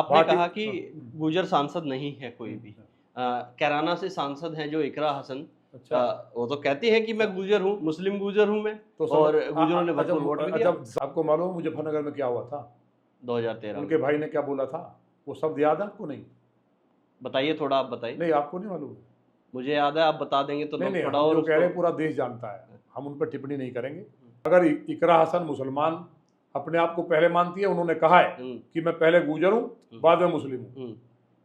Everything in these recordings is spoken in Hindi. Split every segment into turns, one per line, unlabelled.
आपने
पार्टी।
कहा कि गुर्जर सांसद नहीं है कोई भी। कैराना से सांसद हैं जो इकरा हसन।
अच्छा।
वो तो कहती हैं कि मैं गुर्जर हूँ, मुस्लिम गुर्जर हूँ मैं,
तो
और गुर्जरों ने भरपूर वोट भी दिया।
अच्छा, आपको मालूम है मुजफ्फरनगर में क्या हुआ था?
2013
उनके
में।
भाई ने क्या बोला था? वो शब्द याद है आपको? नहीं,
बताइए, थोड़ा आप बताइए।
नहीं आपको नहीं मालूम?
मुझे याद है, आप बता देंगे तो
नहीं
लोग
नहीं,
थोड़ा
हम
और
जो कह रहे
उसको।
हैं पूरा देश जानता है, हम उन पर टिप्पणी नहीं करेंगे। अगर इकरा हसन मुसलमान अपने आप को पहले मानती है, उन्होंने कहा है कि मैं पहले गुजर हूँ बाद में मुस्लिम हूँ,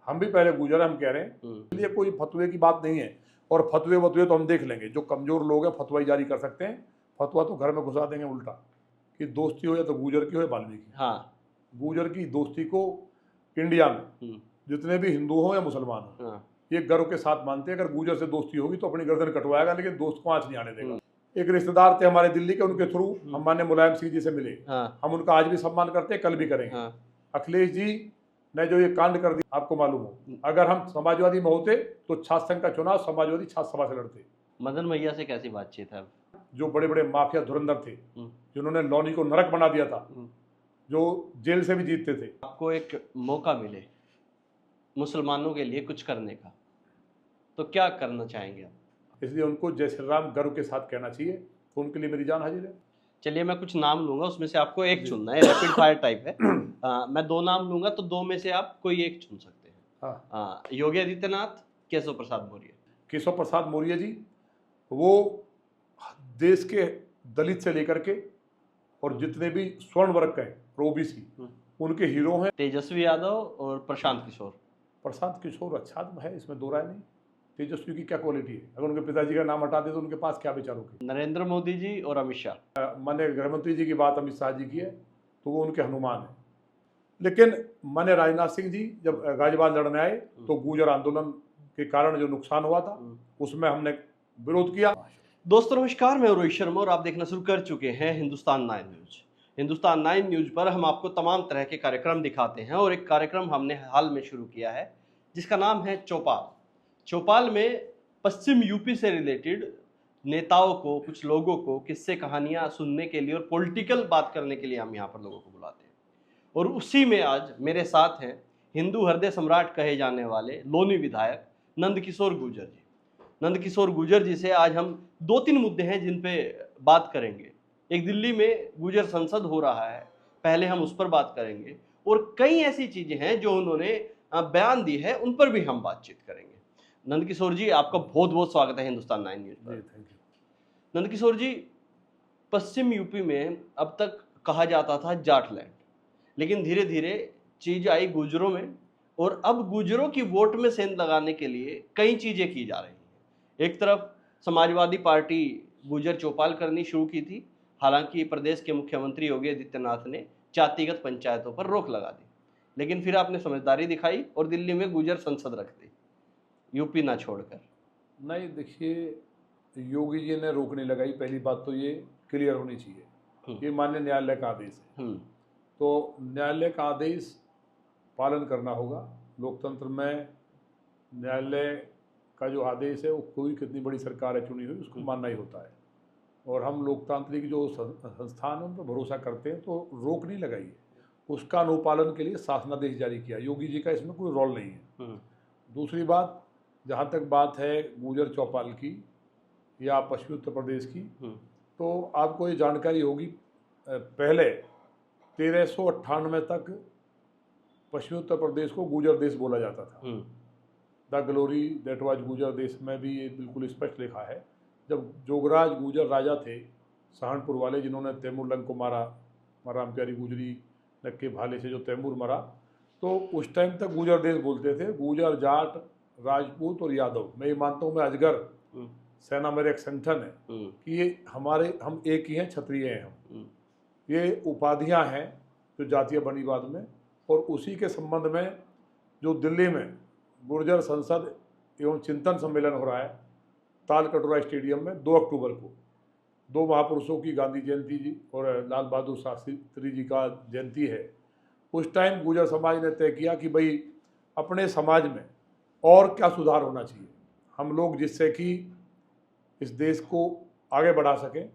हम भी पहले गुजर हैं, हम कह रहे हैं। इसलिए कोई फतवे की बात नहीं है, और फतवे वतवे तो हम देख लेंगे, जो कमजोर लोग हैं फतवा ही जारी कर सकते हैं। फतवा तो घर में घुसा देंगे उल्टा, कि दोस्ती हो या तो गुजर की हो या वाल्मीकि।
हाँ।
गुजर की दोस्ती को इंडिया में जितने भी हिंदू हो या मुसलमान हो,
हाँ।
ये गर्व के साथ मानते हैं। अगर गुजर से दोस्ती होगी तो अपनी गर्दन कटवाएगा, लेकिन दोस्त को आंच नहीं आने देगा। एक रिश्तेदार थे हमारे दिल्ली के, उनके थ्रू हम माननीय मुलायम सिंह जी से मिले।
हाँ।
हम उनका आज भी सम्मान करते हैं, कल भी करेंगे।
हाँ।
अखिलेश जी ने जो ये कांड कर दिया, आपको मालूम हो, अगर हम समाजवादी में होते तो छात्र संघ का चुनाव समाजवादी छात्र सभा से लड़ते।
मदन भैया से कैसी बातचीत है?
जो बड़े बड़े माफिया धुरंधर थे, जिन्होंने लौनी को नरक बना दिया था, जो जेल से भी जीतते थे।
आपको एक मौका मिले मुसलमानों के लिए कुछ करने का, तो क्या करना चाहेंगे आप?
इसलिए उनको जय श्री राम गर्व के साथ कहना चाहिए, तो उनके लिए मेरी जान हाजिर है।
चलिए, मैं कुछ नाम लूंगा, उसमें से आपको एक चुनना है, रैपिड फायर टाइप है। मैं दो नाम लूंगा, तो दो में से आप कोई एक चुन सकते हैं।
हाँ।
योगी आदित्यनाथ, केशव प्रसाद मौर्य।
केशव प्रसाद मौर्य जी, वो देश के दलित से लेकर के और जितने भी स्वर्ण वर्ग के हैं, ओबीसी, उनके हीरो हैं।
तेजस्वी यादव और प्रशांत किशोर।
प्रशांत किशोर अच्छा आदमी है, इसमें दो राय नहीं। तेजस्वी की क्या क्वालिटी है? अगर उनके पिताजी का नाम हटा दे तो उनके पास क्या विचारों की।
नरेंद्र मोदी जी और अमित शाह।
माननीय गृहमंत्री जी की बात अमित शाह जी की है, तो वो उनके हनुमान है। लेकिन माननीय राजनाथ सिंह जी जब गाजियाबाद लड़ने आए, तो गुर्जर आंदोलन के कारण जो नुकसान हुआ था, उसमें हमने विरोध किया।
दोस्तों नमस्कार, मैं रोहित शर्मा और आप देखना शुरू कर चुके हैं हिंदुस्तान 9 न्यूज। हिंदुस्तान 9 न्यूज पर हम आपको तमाम तरह के कार्यक्रम दिखाते हैं, और एक कार्यक्रम हमने हाल में शुरू किया है जिसका नाम है चौपाल। चौपाल में पश्चिम यूपी से रिलेटेड नेताओं को, कुछ लोगों को किस्से कहानियां सुनने के लिए और पॉलिटिकल बात करने के लिए हम यहाँ पर लोगों को बुलाते हैं। और उसी में आज मेरे साथ हैं हिंदू हृदय सम्राट कहे जाने वाले लोनी विधायक नंदकिशोर गुर्जर जी। नंदकिशोर गुर्जर जी से आज हम दो तीन मुद्दे हैं जिन पे बात करेंगे। एक, दिल्ली में गुर्जर संसद हो रहा है, पहले हम उस पर बात करेंगे, और कई ऐसी चीजें हैं जो उन्होंने बयान दी है, उन पर भी हम बातचीत करेंगे। नंदकिशोर जी, आपका बहुत बहुत स्वागत है हिंदुस्तान 9 न्यूज पर।
Thank you.
नंदकिशोर जी, पश्चिम यूपी में अब तक कहा जाता था जाट लैंड, लेकिन धीरे धीरे चीज आई गुर्जरों में, और अब गुर्जरों की वोट में सेंध लगाने के लिए कई चीजें की जा रही हैं। एक तरफ समाजवादी पार्टी गुर्जर चौपाल करनी शुरू की थी, हालांकि प्रदेश के मुख्यमंत्री योगी आदित्यनाथ ने जातिगत पंचायतों पर रोक लगा दी, लेकिन फिर आपने समझदारी दिखाई और दिल्ली में गुर्जर संसद रख दी, यूपी ना छोड़कर।
नहीं, देखिए, योगी जी ने रोक नहीं लगाई, पहली बात तो ये क्लियर होनी चाहिए। ये माननीय न्यायालय का आदेश है, तो न्यायालय का आदेश पालन करना होगा। लोकतंत्र में न्यायालय का जो आदेश है, वो कोई कितनी बड़ी सरकार है चुनी हुई, उसको मानना ही होता है। और हम लोकतांत्रिक जो संस्थान है उन पर भरोसा करते हैं, तो रोक नहीं लगाई है। उसका अनुपालन के लिए शासनादेश जारी किया। योगी जी का इसमें कोई रोल नहीं है। दूसरी बात, जहाँ तक बात है गुर्जर चौपाल की या पश्चिमी उत्तर प्रदेश की, तो आपको ये जानकारी होगी, पहले 1398 तक पश्चिमी उत्तर प्रदेश को गुर्जर देश बोला जाता था। The glory that was Gurjar देश में भी ये बिल्कुल स्पष्ट लिखा है। जब जोगराज गुर्जर राजा थे सहारनपुर वाले, जिन्होंने तैमूर लंग को मारा, राम प्यारी गुजरी नक्के भाले से जो तैमूर मरा, तो उस टाइम तक गुर्जर देश बोलते थे। गुर्जर, जाट, राजपूत और यादव, मैं ये मानता हूँ, मैं अजगर सेना मेरे एक संगठन है कि ये हम एक ही हैं, क्षत्रिय हैं हम। ये उपाधियां हैं जो जातीय बनीवाद में, और उसी के संबंध में जो दिल्ली में गुर्जर संसद एवं चिंतन सम्मेलन हो रहा है ताल कटोरा स्टेडियम में 2 अक्टूबर को, दो महापुरुषों की, गांधी जयंती जी और लाल बहादुर शास्त्री जी का जयंती है। उस टाइम गुर्जर समाज ने तय किया कि भाई अपने समाज में और क्या सुधार होना चाहिए, हम लोग जिससे कि इस देश को आगे बढ़ा सकें,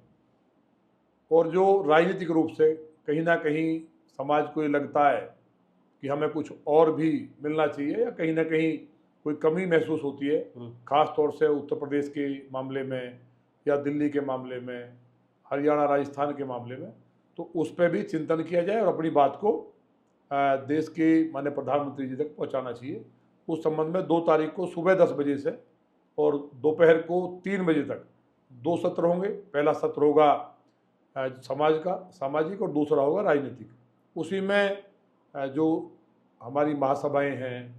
और जो राजनीतिक रूप से कहीं ना कहीं समाज को ये लगता है कि हमें कुछ और भी मिलना चाहिए या कहीं ना कहीं कोई कमी महसूस होती है, खास तौर से उत्तर प्रदेश के मामले में या दिल्ली के मामले में, हरियाणा राजस्थान के मामले में, तो उस पर भी चिंतन किया जाए और अपनी बात को देश के माननीय प्रधानमंत्री जी तक पहुंचाना चाहिए। उस संबंध में 2 तारीख को सुबह 10 बजे से और दोपहर को 3 बजे तक 2 सत्र होंगे। पहला सत्र होगा सामाजिक और दूसरा होगा राजनीतिक। उसी में जो हमारी महासभाएं हैं,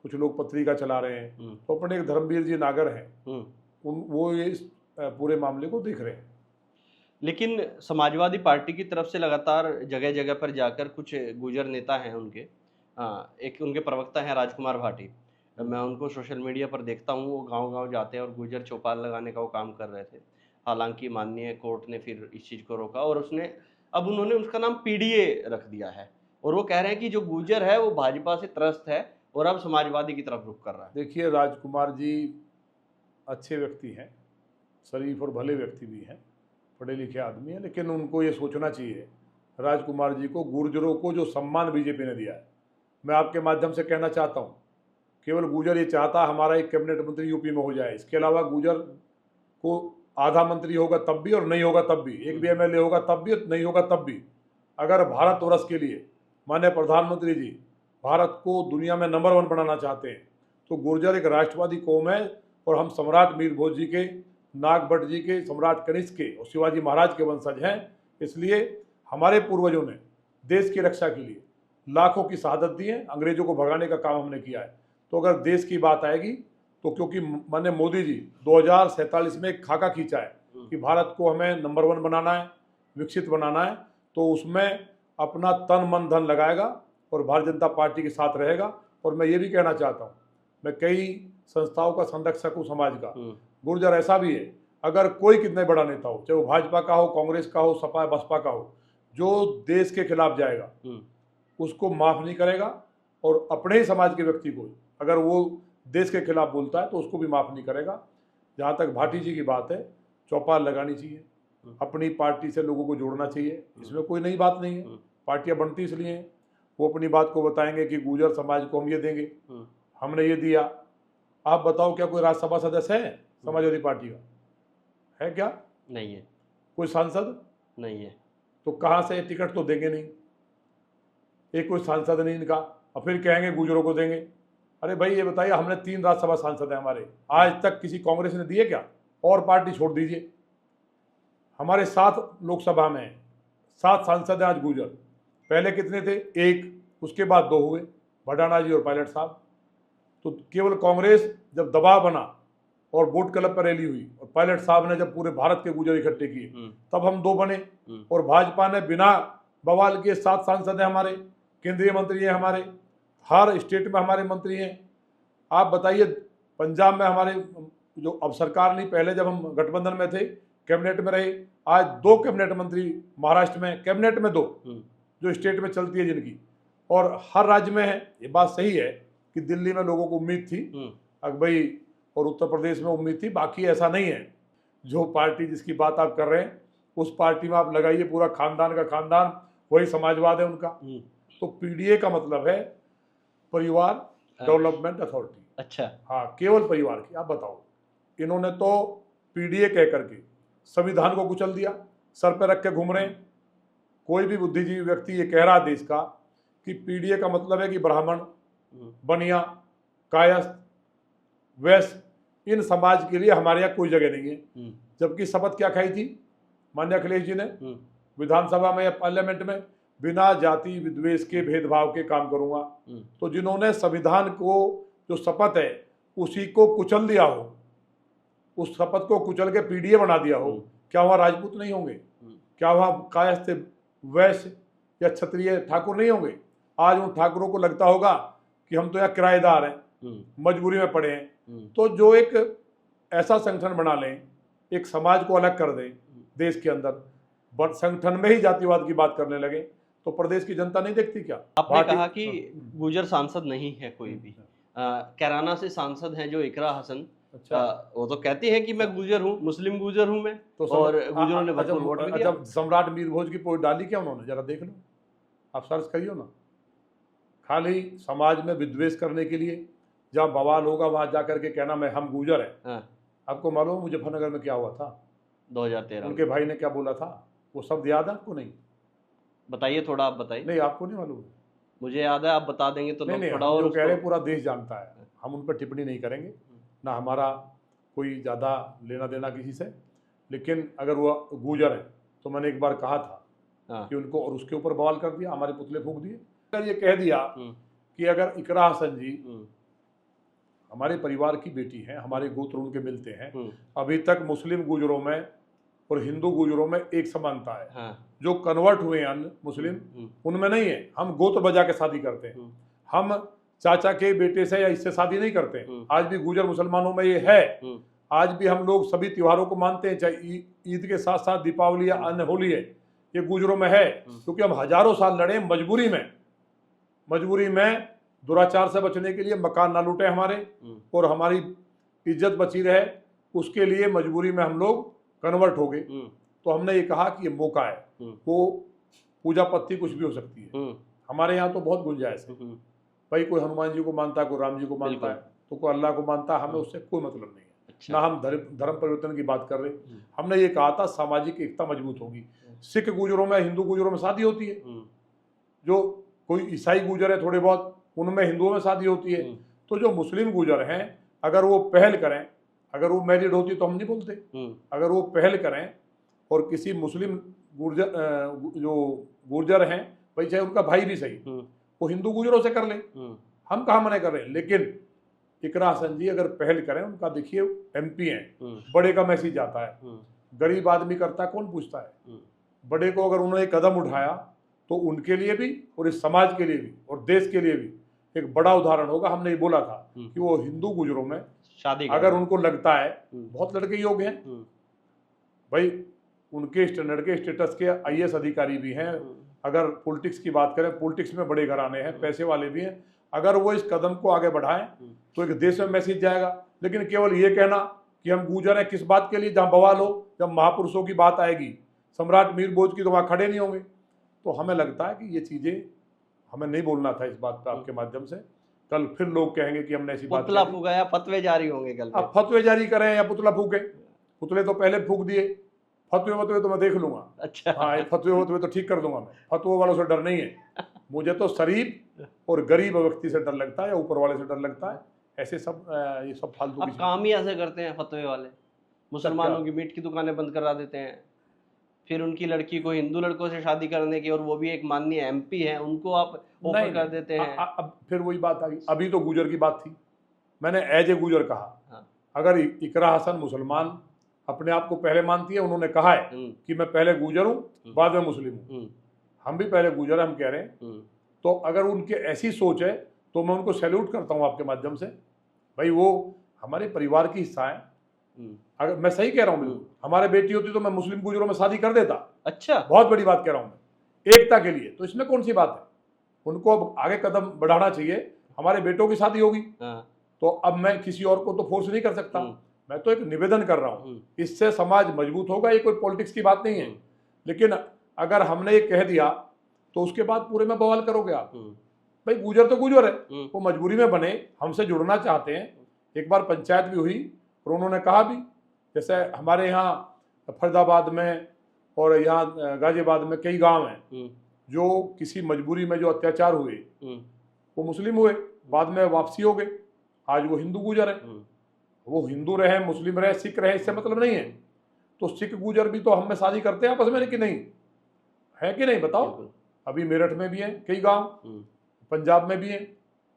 कुछ लोग पत्रिका चला रहे हैं, तो अपने एक धर्मवीर जी नागर हैं, वो ये इस पूरे मामले को देख रहे हैं।
लेकिन समाजवादी पार्टी की तरफ से लगातार जगह जगह पर जाकर कुछ गुर्जर नेता हैं उनके, एक उनके प्रवक्ता हैं राजकुमार भाटी, मैं उनको सोशल मीडिया पर देखता हूँ, वो गांव-गांव जाते हैं और गुर्जर चौपाल लगाने का वो काम कर रहे थे। हालांकि माननीय कोर्ट ने फिर इस चीज़ को रोका और अब उन्होंने उसका नाम पीडीए रख दिया है और वो कह रहे हैं कि जो गुर्जर है वो भाजपा से त्रस्त है और अब समाजवादी की तरफ रुख कर रहा है।
देखिए, राजकुमार जी अच्छे व्यक्ति हैं, शरीफ और भले व्यक्ति भी हैं, पढ़े लिखे आदमी हैं, लेकिन उनको ये सोचना चाहिए, राजकुमार जी को, गुर्जरों को जो सम्मान बीजेपी ने दिया है, मैं आपके माध्यम से कहना चाहता हूँ, केवल गुर्जर ये चाहता हमारा एक कैबिनेट मंत्री यूपी में हो जाए, इसके अलावा गुर्जर को आधा मंत्री होगा तब भी और नहीं होगा तब भी, एक भी एमएलए होगा तब भी, नहीं होगा तब भी। अगर भारतवर्ष के लिए माननीय प्रधानमंत्री जी भारत को दुनिया में नंबर 1 बनाना चाहते हैं, तो गुर्जर एक राष्ट्रवादी कौम है और हम सम्राट मीर भोज जी के, नागभट्ट जी के, सम्राट कनिष्क के और शिवाजी महाराज के वंशज हैं। इसलिए हमारे पूर्वजों ने देश की रक्षा के लिए लाखों की शहादत दी है, अंग्रेजों को भगाने का काम हमने किया है। तो अगर देश की बात आएगी तो क्योंकि माननीय मोदी जी 2047 में एक खाका खींचा है कि भारत को हमें नंबर 1 बनाना है, विकसित बनाना है, तो उसमें अपना तन मन धन लगाएगा और भारतीय जनता पार्टी के साथ रहेगा। और मैं ये भी कहना चाहता हूँ, मैं कई संस्थाओं का संरक्षक हूँ समाज का, गुर्जर ऐसा भी है, अगर कोई कितने बड़ा नेता हो, चाहे वो भाजपा का हो, कांग्रेस का हो, सपा बसपा का हो, जो देश के खिलाफ जाएगा उसको माफ नहीं करेगा और अपने ही समाज के व्यक्ति को अगर वो देश के खिलाफ बोलता है तो उसको भी माफ नहीं करेगा। जहाँ तक भाटी जी की बात है, चौपाल लगानी चाहिए, अपनी पार्टी से लोगों को जोड़ना चाहिए, इसमें कोई नई बात नहीं है। पार्टियां बनती इसलिए हैं, वो अपनी बात को बताएंगे कि गुर्जर समाज को हम ये देंगे, हमने ये दिया। आप बताओ, क्या कोई राज्यसभा सदस्य है समाजवादी पार्टी का? है क्या?
नहीं है। कोई
सांसद
नहीं है।
तो कहाँ से टिकट तो देंगे नहीं, एक कोई सांसद नहीं इनका, और फिर कहेंगे गुर्जरों को देंगे। अरे भाई ये बताइए, हमने 3 राज्यसभा सांसद हैं हमारे, आज तक किसी कांग्रेस ने दिए क्या? और पार्टी छोड़ दीजिए, हमारे 7 लोकसभा में 7 सांसद हैं आज गुर्जर। पहले कितने थे? 1, उसके बाद 2 हुए, भडाना जी और पायलट साहब। तो केवल कांग्रेस जब दबाव बना और वोट क्लब पर रैली हुई और पायलट साहब ने जब पूरे भारत के गुर्जर इकट्ठे किए, तब हम 2 बने। और भाजपा ने बिना बवाल के 7 सांसद हैं हमारे, केंद्रीय मंत्री हैं हमारे, हर स्टेट में हमारे मंत्री हैं। आप बताइए, पंजाब में हमारे जो अब सरकार नहीं, पहले जब हम गठबंधन में थे कैबिनेट में रहे, आज 2 कैबिनेट मंत्री महाराष्ट्र में, कैबिनेट में 2 जो स्टेट में चलती है जिनकी, और हर राज्य में है। ये बात सही है कि दिल्ली में लोगों को उम्मीद थी भाई, और उत्तर प्रदेश में उम्मीद थी, बाकी ऐसा नहीं है। जो पार्टी जिसकी बात आप कर रहे हैं उस पार्टी में आप लगाइए पूरा खानदान का खानदान, वही समाजवाद है उनका। तो पीडीए का मतलब है परिवार डेवलपमेंट अथॉरिटी।
अच्छा,
हाँ, केवल परिवार की। आप बताओ, इन्होंने तो पीडीए कह करके संविधान को कुचल दिया, सर पे रख के घूम रहे हैं। कोई भी बुद्धिजीवी व्यक्ति ये कह रहा देश का कि पीडीए का मतलब है कि ब्राह्मण, बनिया, कायस्थ, वैश्य, इन समाज के लिए हमारे यहाँ कोई जगह नहीं है। जबकि शपथ क्या खाई थी माननीय अखिलेश जी ने विधानसभा में या पार्लियामेंट में? बिना जाति विद्वेष के, भेदभाव के काम करूंगा। तो जिन्होंने संविधान को जो शपथ है उसी को कुचल दिया हो, उस शपथ को कुचल के पीडीए बना दिया हो, क्या वहाँ राजपूत नहीं होंगे? क्या वहाँ कायस्थ, वैश्य या क्षत्रिय ठाकुर नहीं होंगे? आज उन ठाकुरों को लगता होगा कि हम तो यहाँ किराएदार हैं, मजबूरी में पड़े हैं। तो जो एक ऐसा संगठन बना लें, एक समाज को अलग कर दें देश के अंदर, संगठन में ही जातिवाद की बात करने लगे, तो प्रदेश की जनता नहीं देखती क्या?
आपने कहा कि गुर्जर सांसद नहीं है कोई भी। कैराना से सांसद हैं जो इकरा हसन। अच्छा, वो तो कहती है कि मैं गुर्जर हूँ, मुस्लिम गुर्जर हूँ मैं, तो और गुर्जरों ने भरपूर वोट भी दिया।
सम्राट मीर भोज की पोस्ट डाली क्या उन्होंने? जरा देख लो, आप सर्च करियो ना, खाली समाज में विद्वेष करने के लिए, जहाँ बवाल होगा वहाँ जा करके कहना मैं हम गुजर हैं।
हाँ,
आपको मालूम है मुजफ्फरनगर में क्या हुआ था?
2013
उनके भाई ने क्या बोला था? वो शब्द याद है आपको? नहीं
बताइए, थोड़ा आप बताइए।
नहीं, आपको नहीं मालूम?
मुझे याद है, आप बता देंगे तो
नहीं
लोग
नहीं,
थोड़ा
हम
और
जो कह रहे हैं
उसको।
पूरा देश जानता है, हम उन पर टिप्पणी नहीं करेंगे, ना हमारा कोई ज़्यादा लेना देना किसी से। लेकिन अगर वो गुजर है तो मैंने एक बार कहा था
हाँ,
कि उनको, और उसके ऊपर बवाल कर दिया, हमारे पुतले फूंक दिए। अगर ये कह दिया
हम्म,
कि अगर इकरा हसन जी
हम्म,
हमारे परिवार की बेटी हैं, हमारे गोत्र उनके मिलते हैं,
हम्म,
अभी तक मुस्लिम गुजरों में और हिंदू गुजरों में एक समानता है।
हाँ,
जो कन्वर्ट हुए हैं अन्य मुस्लिम, उनमें नहीं है। हम गोत्र बजा के शादी करते हैं, हम चाचा के बेटे से या इससे शादी नहीं करते हैं। आज भी गुजर मुसलमानों में ये है। आज भी हम लोग सभी त्योहारों को मानते हैं, चाहे ईद के साथ साथ दीपावली या अन्य होली है, ये गुजरों में है। क्योंकि हम हजारों साल लड़े मजबूरी में दुराचार से बचने के लिए, मकान ना लूटे हमारे और हमारी इज्जत बची रहे, उसके लिए मजबूरी में हम लोग कन्वर्ट हो गए। तो हमने ये कहा कि ये मौका है, वो पूजा पत्ती कुछ भी हो सकती है। हमारे यहाँ तो बहुत गुंजाइश है भाई, कोई हनुमान जी को मानता है, कोई राम जी को मानता है, तो कोई अल्लाह को मानता है, हमें उससे कोई मतलब नहीं है।
अच्छा।
ना हम धर्म परिवर्तन की बात कर रहे। हमने ये कहा था सामाजिक एकता मजबूत होगी। सिख गुजरों में, हिंदू गुजरों में शादी होती है, जो कोई ईसाई गुजर है थोड़े बहुत, उनमें हिंदुओं में शादी होती है। तो जो मुस्लिम गुजर हैं, अगर वो पहल करें, अगर वो मैरिड होती तो हम नहीं बोलते, अगर वो पहल करें और किसी मुस्लिम जो गुर्जर हैं, भाई चाहे उनका भाई भी सही, वो हिंदू गुजरों से कर ले, हम कहाँ मना कर रहे हैं। लेकिन इकरा हसन जी अगर पहल करें, उनका देखिए MP हैं, बड़े का मैसेज जाता है, गरीब आदमी करता है, कौन पूछता है। बड़े को अगर उन्होंने कदम उठाया तो उनके लिए भी और इस समाज के लिए भी और देश के लिए भी एक बड़ा उदाहरण होगा। हमने ये बोला था कि वो हिंदू गुजरों में
शादी
अगर उनको लगता है, बहुत लड़के योग्य हैं भाई, उनके स्टैंडर्ड के स्टेटस के IAS अधिकारी भी हैं। अगर पॉलिटिक्स की बात करें, पॉलिटिक्स में बड़े घराने हैं, पैसे वाले भी हैं। अगर वो इस कदम को आगे बढ़ाएं तो एक देश में मैसेज जाएगा। लेकिन केवल ये कहना कि हम गुजर हैं, किस बात के लिए? जहाँ बवाल हो, जब महापुरुषों की बात आएगी, सम्राट मीर बोझ की, तो वहाँ खड़े नहीं होंगे। तो हमें लगता है कि ये चीज़ें हमें नहीं बोलना था इस बात पर आपके माध्यम से। कल फिर लोग कहेंगे कि हमने ऐसी बात
पुतला फूका या फतवे जारी होंगे कल।
अब फतवे जारी करें या पुतला फूके, पुतले तो पहले फूक दिए, फतवे तो मैं देख लूंगा।
अच्छा।
हाँ, फतवे तो ठीक कर दूंगा मैं, फतवों वालों से डर नहीं है मुझे। तो शरीफ और गरीब व्यक्ति से डर लगता है या ऊपर वाले से डर लगता है। ऐसे सब ये सब फालतू
अब काम ही ऐसे करते हैं फतवे वाले, मुसलमानों की मीट की दुकानें बंद करा देते हैं, फिर उनकी लड़की को हिंदू लड़कों से शादी करने की, और वो भी एक माननीय MP है, उनको आप ऑफर कर देते हैं।
अब फिर वही बात आ गई। अभी तो गुजर की बात थी, मैंने एज ए गुजर कहा।
हाँ।
अगर इकरा हसन मुसलमान अपने आप को पहले मानती है, उन्होंने कहा है कि मैं पहले गुजर हूँ बाद में मुस्लिम हूँ, हम भी पहले गुजर हम कह रहे हैं। तो अगर उनकी ऐसी सोच है तो मैं उनको सैल्यूट करता हूँ आपके माध्यम से। भाई वो हमारे परिवार की हिस्सा है। अगर मैं सही कह रहा हूँ, हमारे बेटी होती तो मैं मुस्लिम गुजरों में शादी कर देता।
अच्छा,
बहुत बड़ी बात कह रहा हूँ मैं, एकता के लिए। तो इसमें कौन सी बात है? उनको अब आगे कदम बढ़ाना चाहिए। हमारे बेटों की शादी होगी तो अब मैं किसी और को तो फोर्स नहीं कर सकता, मैं तो एक निवेदन कर रहा हूँ। इससे समाज मजबूत होगा, ये कोई पॉलिटिक्स की बात नहीं है। लेकिन अगर हमने ये कह दिया तो उसके बाद पूरे में बवाल करोगे आप। भाई गुजर तो गुजर है, वो मजबूरी में बने, हमसे जुड़ना चाहते हैं। एक बार पंचायत भी हुई और उन्होंने कहा भी, जैसे हमारे यहाँ फरीदाबाद में और यहाँ गाजियाबाद में कई गांव हैं जो किसी मजबूरी में जो अत्याचार हुए वो मुस्लिम हुए, बाद में वापसी हो गए, आज वो हिंदू गुजर है। वो हिंदू रहे, मुस्लिम रहे, सिख रहे, इससे मतलब नहीं है। तो सिख गुजर भी तो हम में शादी करते हैं आपस में, कि नहीं है कि नहीं बताओ? अभी मेरठ में भी है कई गांव, पंजाब में भी है।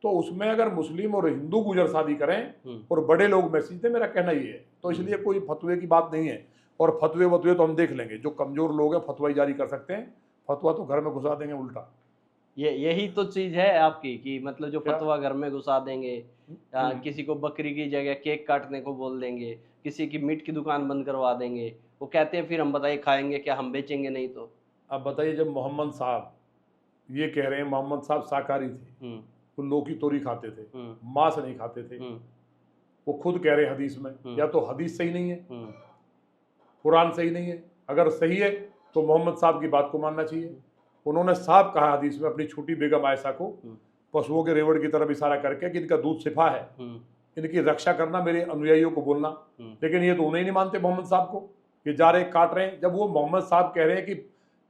तो उसमें अगर मुस्लिम और हिंदू गुजर शादी करें और बड़े लोग मैसेज दें, मेरा कहना ये है। तो इसलिए कोई फतवे की बात नहीं है। और फतवे तो हम देख लेंगे, जो कमजोर लोग हैं फतवा ही जारी कर सकते हैं, फतवा तो घर में घुसा देंगे उल्टा।
यही तो चीज है आपकी, कि मतलब जो फतवा घर में घुसा देंगे, किसी को बकरी की जगह केक काटने को बोल देंगे, किसी की मीट की दुकान बंद करवा देंगे। वो कहते हैं फिर हम बताइए खाएंगे क्या, हम बेचेंगे नहीं तो।
अब बताइए, जब मोहम्मद साहब ये कह रहे हैं, मोहम्मद साहब शाकाहारी थे, वो लौकी तोरी खाते थे, मांस नहीं खाते थे, वो खुद कह रहे हैं हदीस में। या तो हदीस सही नहीं है, कुरान सही नहीं है। अगर सही है तो मोहम्मद साहब की बात को मानना चाहिए। उन्होंने साहब कहा हदीस में अपनी छोटी बेगम आयशा को पशुओं के रेवड़ की तरफ इशारा करके कि इनका दूध शिफा है, इनकी रक्षा करना, मेरे अनुयायियों को बोलना। लेकिन ये तो उन्हें नहीं मानते मोहम्मद साहब को, ये जा रहे काट रहे हैं। जब वो मोहम्मद साहब कह रहे हैं कि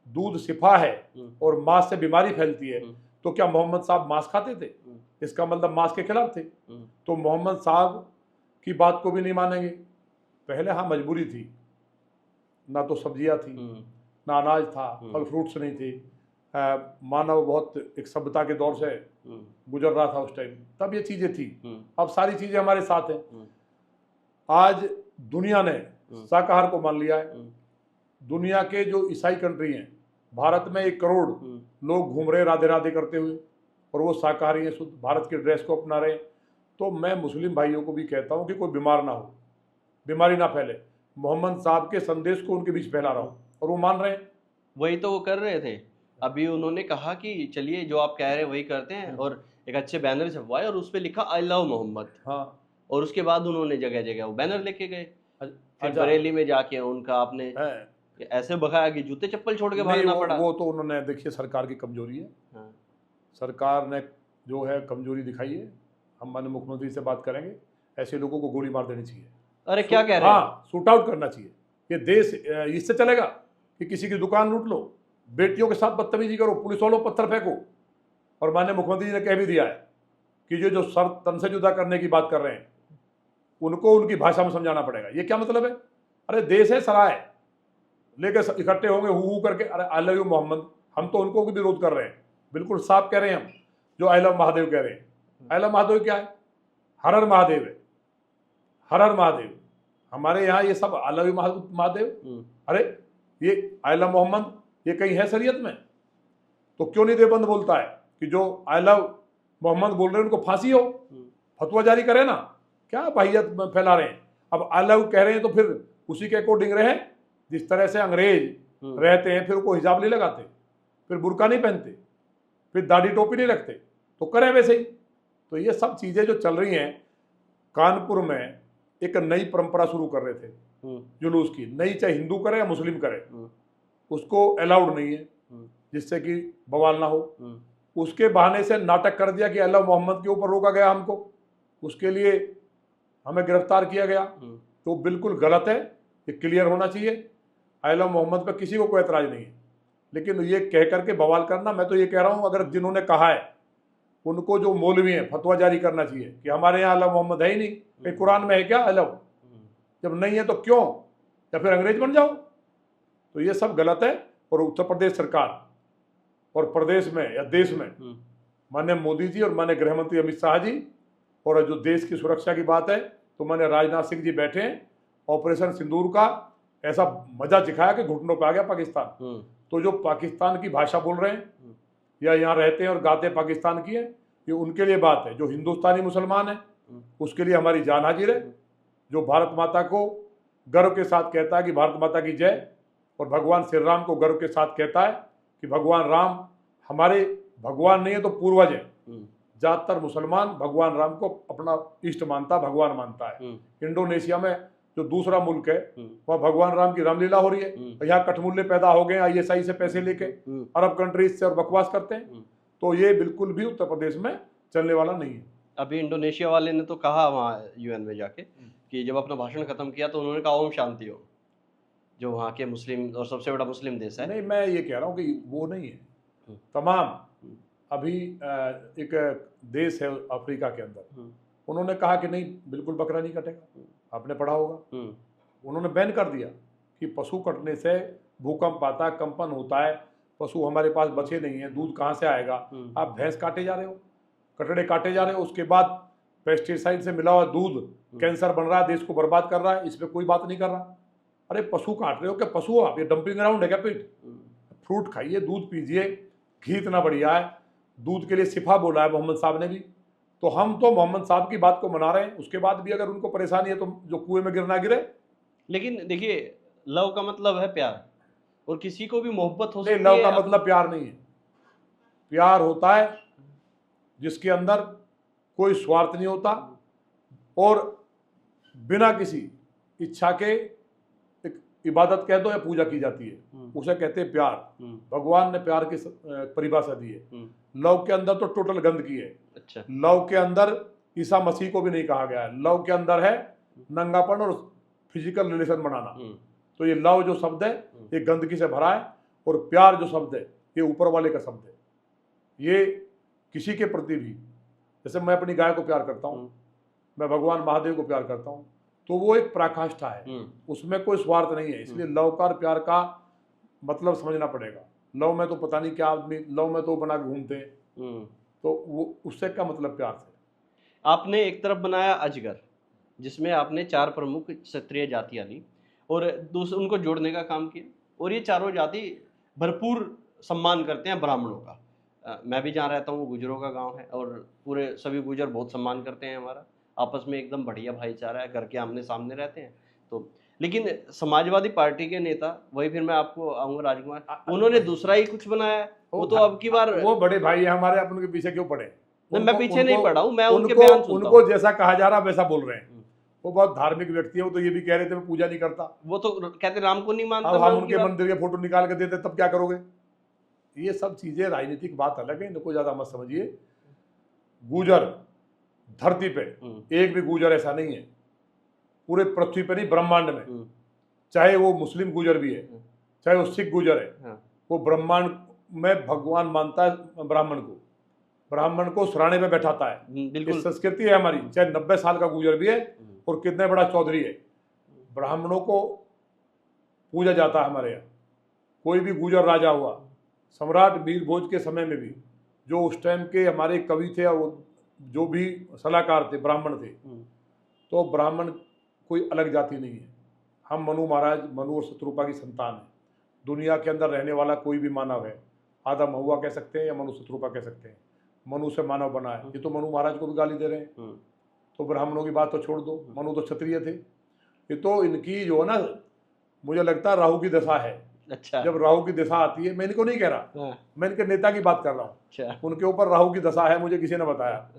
दूध शिफा है और मांस से बीमारी फैलती है, तो क्या मोहम्मद साहब मांस खाते थे? इसका मतलब मांस के खिलाफ थे। तो मोहम्मद साहब की बात को भी नहीं मानेंगे। पहले हाँ मजबूरी थी, ना तो सब्जियां थी, ना अनाज था, फल फ्रूट्स नहीं थे, मानव बहुत एक सभ्यता के दौर से गुजर रहा था उस टाइम, तब ये चीजें थी। अब सारी चीजें हमारे साथ हैं। आज दुनिया ने शाकाहार को मान लिया है। दुनिया के जो ईसाई कंट्री हैं, भारत में 1 करोड़ लोग घूम रहे राधे राधे करते हुए, और वो शाकाहारी हैं, शुद्ध भारत के ड्रेस को अपना रहे हैं। तो मैं मुस्लिम भाइयों को भी कहता हूँ कि कोई बीमार ना हो, बीमारी ना फैले। मोहम्मद साहब के संदेश को उनके बीच फैला रहा हूँ, और वो मान रहे हैं।
वही तो वो कर रहे थे। अभी उन्होंने कहा कि चलिए जो आप कह रहे हैं वही करते हैं, और एक अच्छे बैनर छपवाए और उस पे लिखा आई लव मोहम्मद।
हाँ,
और उसके बाद उन्होंने जगह जगह वो बैनर लेके गए। फिर बरेली में जाके उनका आपने ऐसे बकाया कि जूते चप्पल छोड़ के भागना पड़ा।
वो तो उन्होंने, देखिए सरकार की कमजोरी है। हाँ। सरकार ने जो है कमजोरी दिखाई है। हम माननीय मुख्यमंत्री से बात करेंगे, ऐसे लोगों को गोली मार देनी चाहिए।
अरे क्या कह रहे हैं?
हाँ, शूट आउट करना चाहिए। ये देश इससे चलेगा कि किसी की दुकान लूट लो, बेटियों के साथ बदतमीजी करो, पुलिस वालों पत्थर फेंको। और माननीय मुख्यमंत्री जी ने कह भी दिया है कि जो सर तन से जुदा करने की बात कर रहे हैं, उनको उनकी भाषा में समझाना पड़ेगा। ये क्या मतलब है? अरे देश है, सराय लेकर इकट्ठे होंगे हु करके, अरे आई लव यू मोहम्मद, हम तो उनको भी विरोध कर रहे हैं। बिल्कुल साफ कह रहे हैं हम, जो आई लव महादेव कह रहे हैं। आई लव महादेव क्या है? हर हर महादेव है, हर हर महादेव। हमारे यहाँ ये सब आई लव यू महादेव, अरे ये आई लव मोहम्मद, ये कहीं है शरीयत में? तो क्यों नहीं देवबंद बोलता है कि जो आई लव मोहम्मद बोल रहे हैं उनको फांसी हो, फतवा जारी करे ना? क्या वाहियत फैला रहे हैं? अब आई लव कह रहे हैं तो फिर उसी के अकॉर्डिंग रहे। जिस तरह से अंग्रेज रहते हैं, फिर वो हिजाब नहीं लगाते, फिर बुर्का नहीं पहनते, फिर दाढ़ी टोपी नहीं रखते, तो करें वैसे ही। तो ये सब चीजें जो चल रही हैं, कानपुर में एक नई परंपरा शुरू कर रहे थे जुलूस की, नई, चाहे हिंदू करे या मुस्लिम करे, उसको अलाउड नहीं है, जिससे कि बवाल ना हो। उसके बहाने से नाटक कर दिया कि अल्लाह मोहम्मद के ऊपर रोका गया हमको, उसके लिए हमें गिरफ्तार किया गया। तो बिल्कुल गलत है, ये क्लियर होना चाहिए। अल्लाह मोहम्मद पर किसी को कोई एतराज नहीं है, लेकिन ये कह करके बवाल करना, मैं तो ये कह रहा हूँ अगर जिन्होंने कहा है उनको, जो मौलवी हैं, फतवा जारी करना चाहिए कि हमारे यहाँ अल्लाह मोहम्मद है ही नहीं। कहीं कुरान में है क्या अल्लाह? जब नहीं है तो क्यों? या फिर अंग्रेज बन जाओ। तो ये सब गलत है। और उत्तर प्रदेश सरकार और प्रदेश में या देश में माननीय मोदी जी और माननीय गृह मंत्री अमित शाह जी, और जो देश की सुरक्षा की बात है तो माननीय राजनाथ सिंह जी बैठे हैं। ऑपरेशन सिंदूर का ऐसा मजा दिखाया कि घुटनों पे आ गया पाकिस्तान। तो जो पाकिस्तान की भाषा बोल रहे हैं या यहाँ रहते हैं और गाते पाकिस्तान की है, ये उनके लिए बात है। जो हिंदुस्तानी मुसलमान है उसके लिए हमारी जान हाजिर है। जो भारत माता को गर्व के साथ कहता है कि भारत माता की जय, और भगवान श्री राम को गर्व के साथ कहता है कि भगवान राम हमारे भगवान नहीं है तो पूर्वज है। ज्यादातर मुसलमान भगवान राम को अपना इष्ट मानता, भगवान मानता है। इंडोनेशिया में जो दूसरा मुल्क है वह भगवान राम की रामलीला हो रही है। यहाँ कठमुल्ले पैदा हो गए ISI से पैसे लेके, अरब कंट्रीज से, और बकवास करते हैं। तो ये बिल्कुल भी उत्तर प्रदेश में चलने वाला नहीं है।
अभी इंडोनेशिया वाले ने तो कहा वहाँ UN में जाके कि जब अपना भाषण खत्म किया तो उन्होंने कहा ओम शांति हो, जो वहाँ के मुस्लिम और सबसे बड़ा मुस्लिम देश है।
नहीं, मैं ये कह रहा हूँ कि वो नहीं है। तमाम अभी एक देश है अफ्रीका के अंदर, उन्होंने कहा कि नहीं, बिल्कुल बकरा नहीं कटेगा। आपने पढ़ा होगा, उन्होंने बैन कर दिया कि पशु कटने से भूकंप आता है, कंपन होता है, पशु हमारे पास बचे नहीं है, दूध कहाँ से आएगा? आप भैंस काटे जा रहे हो, कटड़े काटे जा रहे हो, उसके बाद पेस्टिसाइड से मिला हुआ दूध कैंसर बन रहा है, देश को बर्बाद कर रहा है। इस पर कोई बात नहीं कर रहा। अरे पशु काट रहे हो क्या? पशु आप, ये डंपिंग ग्राउंड है क्या? पीठ फ्रूट खाइए, दूध पीजिए, घी इतना बढ़िया है, दूध के लिए शिफा बोला है मोहम्मद साहब ने भी। तो हम तो मोहम्मद साहब की बात को मना रहे हैं, उसके बाद भी अगर उनको परेशानी है तो जो कुएं में गिरना गिरे।
लेकिन देखिए, लव का मतलब है प्यार, और किसी को भी मोहब्बत हो सकती है।
लव का मतलब प्यार नहीं है। प्यार होता है जिसके अंदर कोई स्वार्थ नहीं होता और बिना किसी इच्छा के एक इबादत कह दो या पूजा की जाती है, उसे कहते हैं प्यार। भगवान ने प्यार की परिभाषा दी है। लव के अंदर तो टोटल गंदगी है। अच्छा। लव के अंदर ईसा मसीह को भी नहीं कहा गया है। लव के अंदर है नंगापन और फिजिकल रिलेशन बनाना। तो ये लव जो शब्द है ये गंदगी से भरा है, और प्यार जो शब्द है ये ऊपर वाले का शब्द है। ये किसी के प्रति भी, जैसे मैं अपनी गाय को प्यार करता हूँ, मैं भगवान महादेव को प्यार करता हूँ, तो वो एक पराकाष्ठा है, उसमें कोई स्वार्थ नहीं है। इसलिए लव का प्यार का मतलब समझना पड़ेगा। लव में तो पता नहीं क्या आदमी, लव में तो बना के घूमते हैं, तो वो उससे क्या मतलब प्यार से।
आपने एक तरफ बनाया अजगर, जिसमें आपने 4 प्रमुख क्षत्रिय जातियां ली और उनको जोड़ने का काम किया, और ये चारों जाति भरपूर सम्मान करते हैं ब्राह्मणों का। मैं भी जहाँ रहता हूँ वो गुजरों का गांव है, और पूरे सभी गुजर बहुत सम्मान करते हैं हमारा। आपस में एकदम बढ़िया भाईचारा है, घर के आमने सामने रहते हैं। तो लेकिन समाजवादी पार्टी के नेता, वही फिर मैं आपको आऊँगा राजकुमार, उन्होंने दूसरा ही कुछ बनाया है। वो तो अब की बार
वो बड़े भाई है हमारे, अपन के पीछे क्यों पड़े।
मैं पीछे नहीं पड़ा हूँ, मैं उनके बयान सुनता
उनको जैसा कहा जा रहा वैसा बोल रहे हैं। वो बहुत धार्मिक व्यक्ति है, वो तो ये भी कह रहे थे मैं पूजा नहीं करता।
वो तो कहते राम को नहीं मानता।
अब हम उनके मंदिर के फोटो निकाल के देते तब क्या करोगे। ये सब चीजें राजनीतिक बात अलग है, इनको ज्यादा मत समझिए। गुजर धरती पे एक भी गुजर ऐसा नहीं है, पूरे पृथ्वी पे नहीं ब्रह्मांड में, चाहे वो मुस्लिम गुजर भी है, चाहे वो सिख गुजर है, वो ब्रह्मांड में भगवान मानता है ब्राह्मण को सराहने पे बैठाता है। ये संस्कृति है हमारी। चाहे 90 साल का गुजर भी है और कितने बड़ा चौधरी है, ब्राह्मणों को पूजा जाता है हमारे यहाँ। कोई भी गुजर राजा हुआ, सम्राट मीर भोज के समय में भी जो उस टाइम के हमारे कवि थे, वो जो भी सलाहकार थे ब्राह्मण थे, तो ब्राह्मण कोई अलग जाति नहीं है। हम मनु महाराज, मनु और शत्रुपा की संतान है। दुनिया के अंदर रहने वाला कोई भी मानव है, आदम हवा कह सकते हैं या मनु शत्रुपा कह सकते हैं, मनु से मानव बना है। ये तो मनु महाराज को भी गाली दे रहे हैं, तो ब्राह्मणों की बात तो छोड़ दो, मनु तो क्षत्रिय थे। ये तो इनकी जो है ना, मुझे लगता है राहु की दशा है। अच्छा। जब राहु की दशा आती है, मैं इनको नहीं कह रहा, मैं इनके नेता की बात कर रहा हूँ। अच्छा। उनके ऊपर राहु की दशा है, मुझे किसी ने बताया।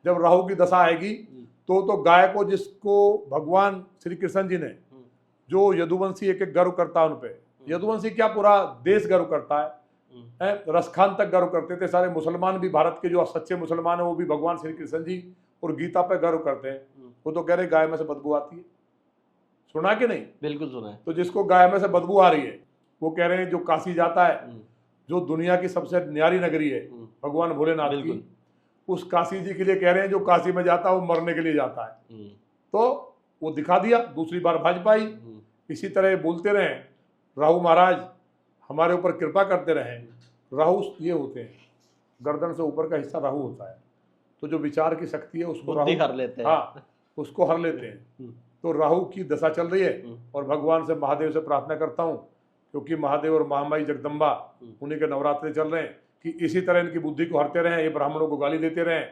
जब राहु की दशा आएगी तो गाय को, जिसको भगवान श्री कृष्ण जी ने, जो यदुवंशी एक एक गर्व करता है उन पे, यदुवंशी क्या पूरा देश गर्व करता है, रसखान तक गर्व करते थे। सारे मुसलमान भी, भारत के जो सच्चे मुसलमान है वो भी भगवान श्री कृष्ण जी और गीता पे गर्व करते हैं। वो तो कह रहे गाय में से बदबू आती है, सुना कि नहीं?
बिल्कुल सुना है।
तो जिसको गाय में से बदबू आ रही है, वो कह रहे हैं जो काशी जाता है, जो दुनिया की सबसे न्यारी नगरी है भगवान भोलेनाथ की, उस काशी जी के लिए कह रहे हैं जो काशी में जाता है वो मरने के लिए जाता है। तो वो दिखा दिया, दूसरी बार भाजपा आई। इसी तरह बोलते रहे राहु महाराज हमारे ऊपर कृपा करते रहे। राहु ये होते हैं, गर्दन से ऊपर का हिस्सा राहु होता है, तो जो विचार की शक्ति है उसको राहु
हर लेते हैं।
हाँ, उसको हर लेते हैं। तो राहु की दशा चल रही है, और भगवान से, महादेव से प्रार्थना करता हूँ, क्योंकि महादेव और महामाई जगदम्बा उन्हीं के नवरात्रे चल रहे हैं, कि इसी तरह इनकी बुद्धि को हरते रहें। ये ब्राह्मणों को गाली देते रहें,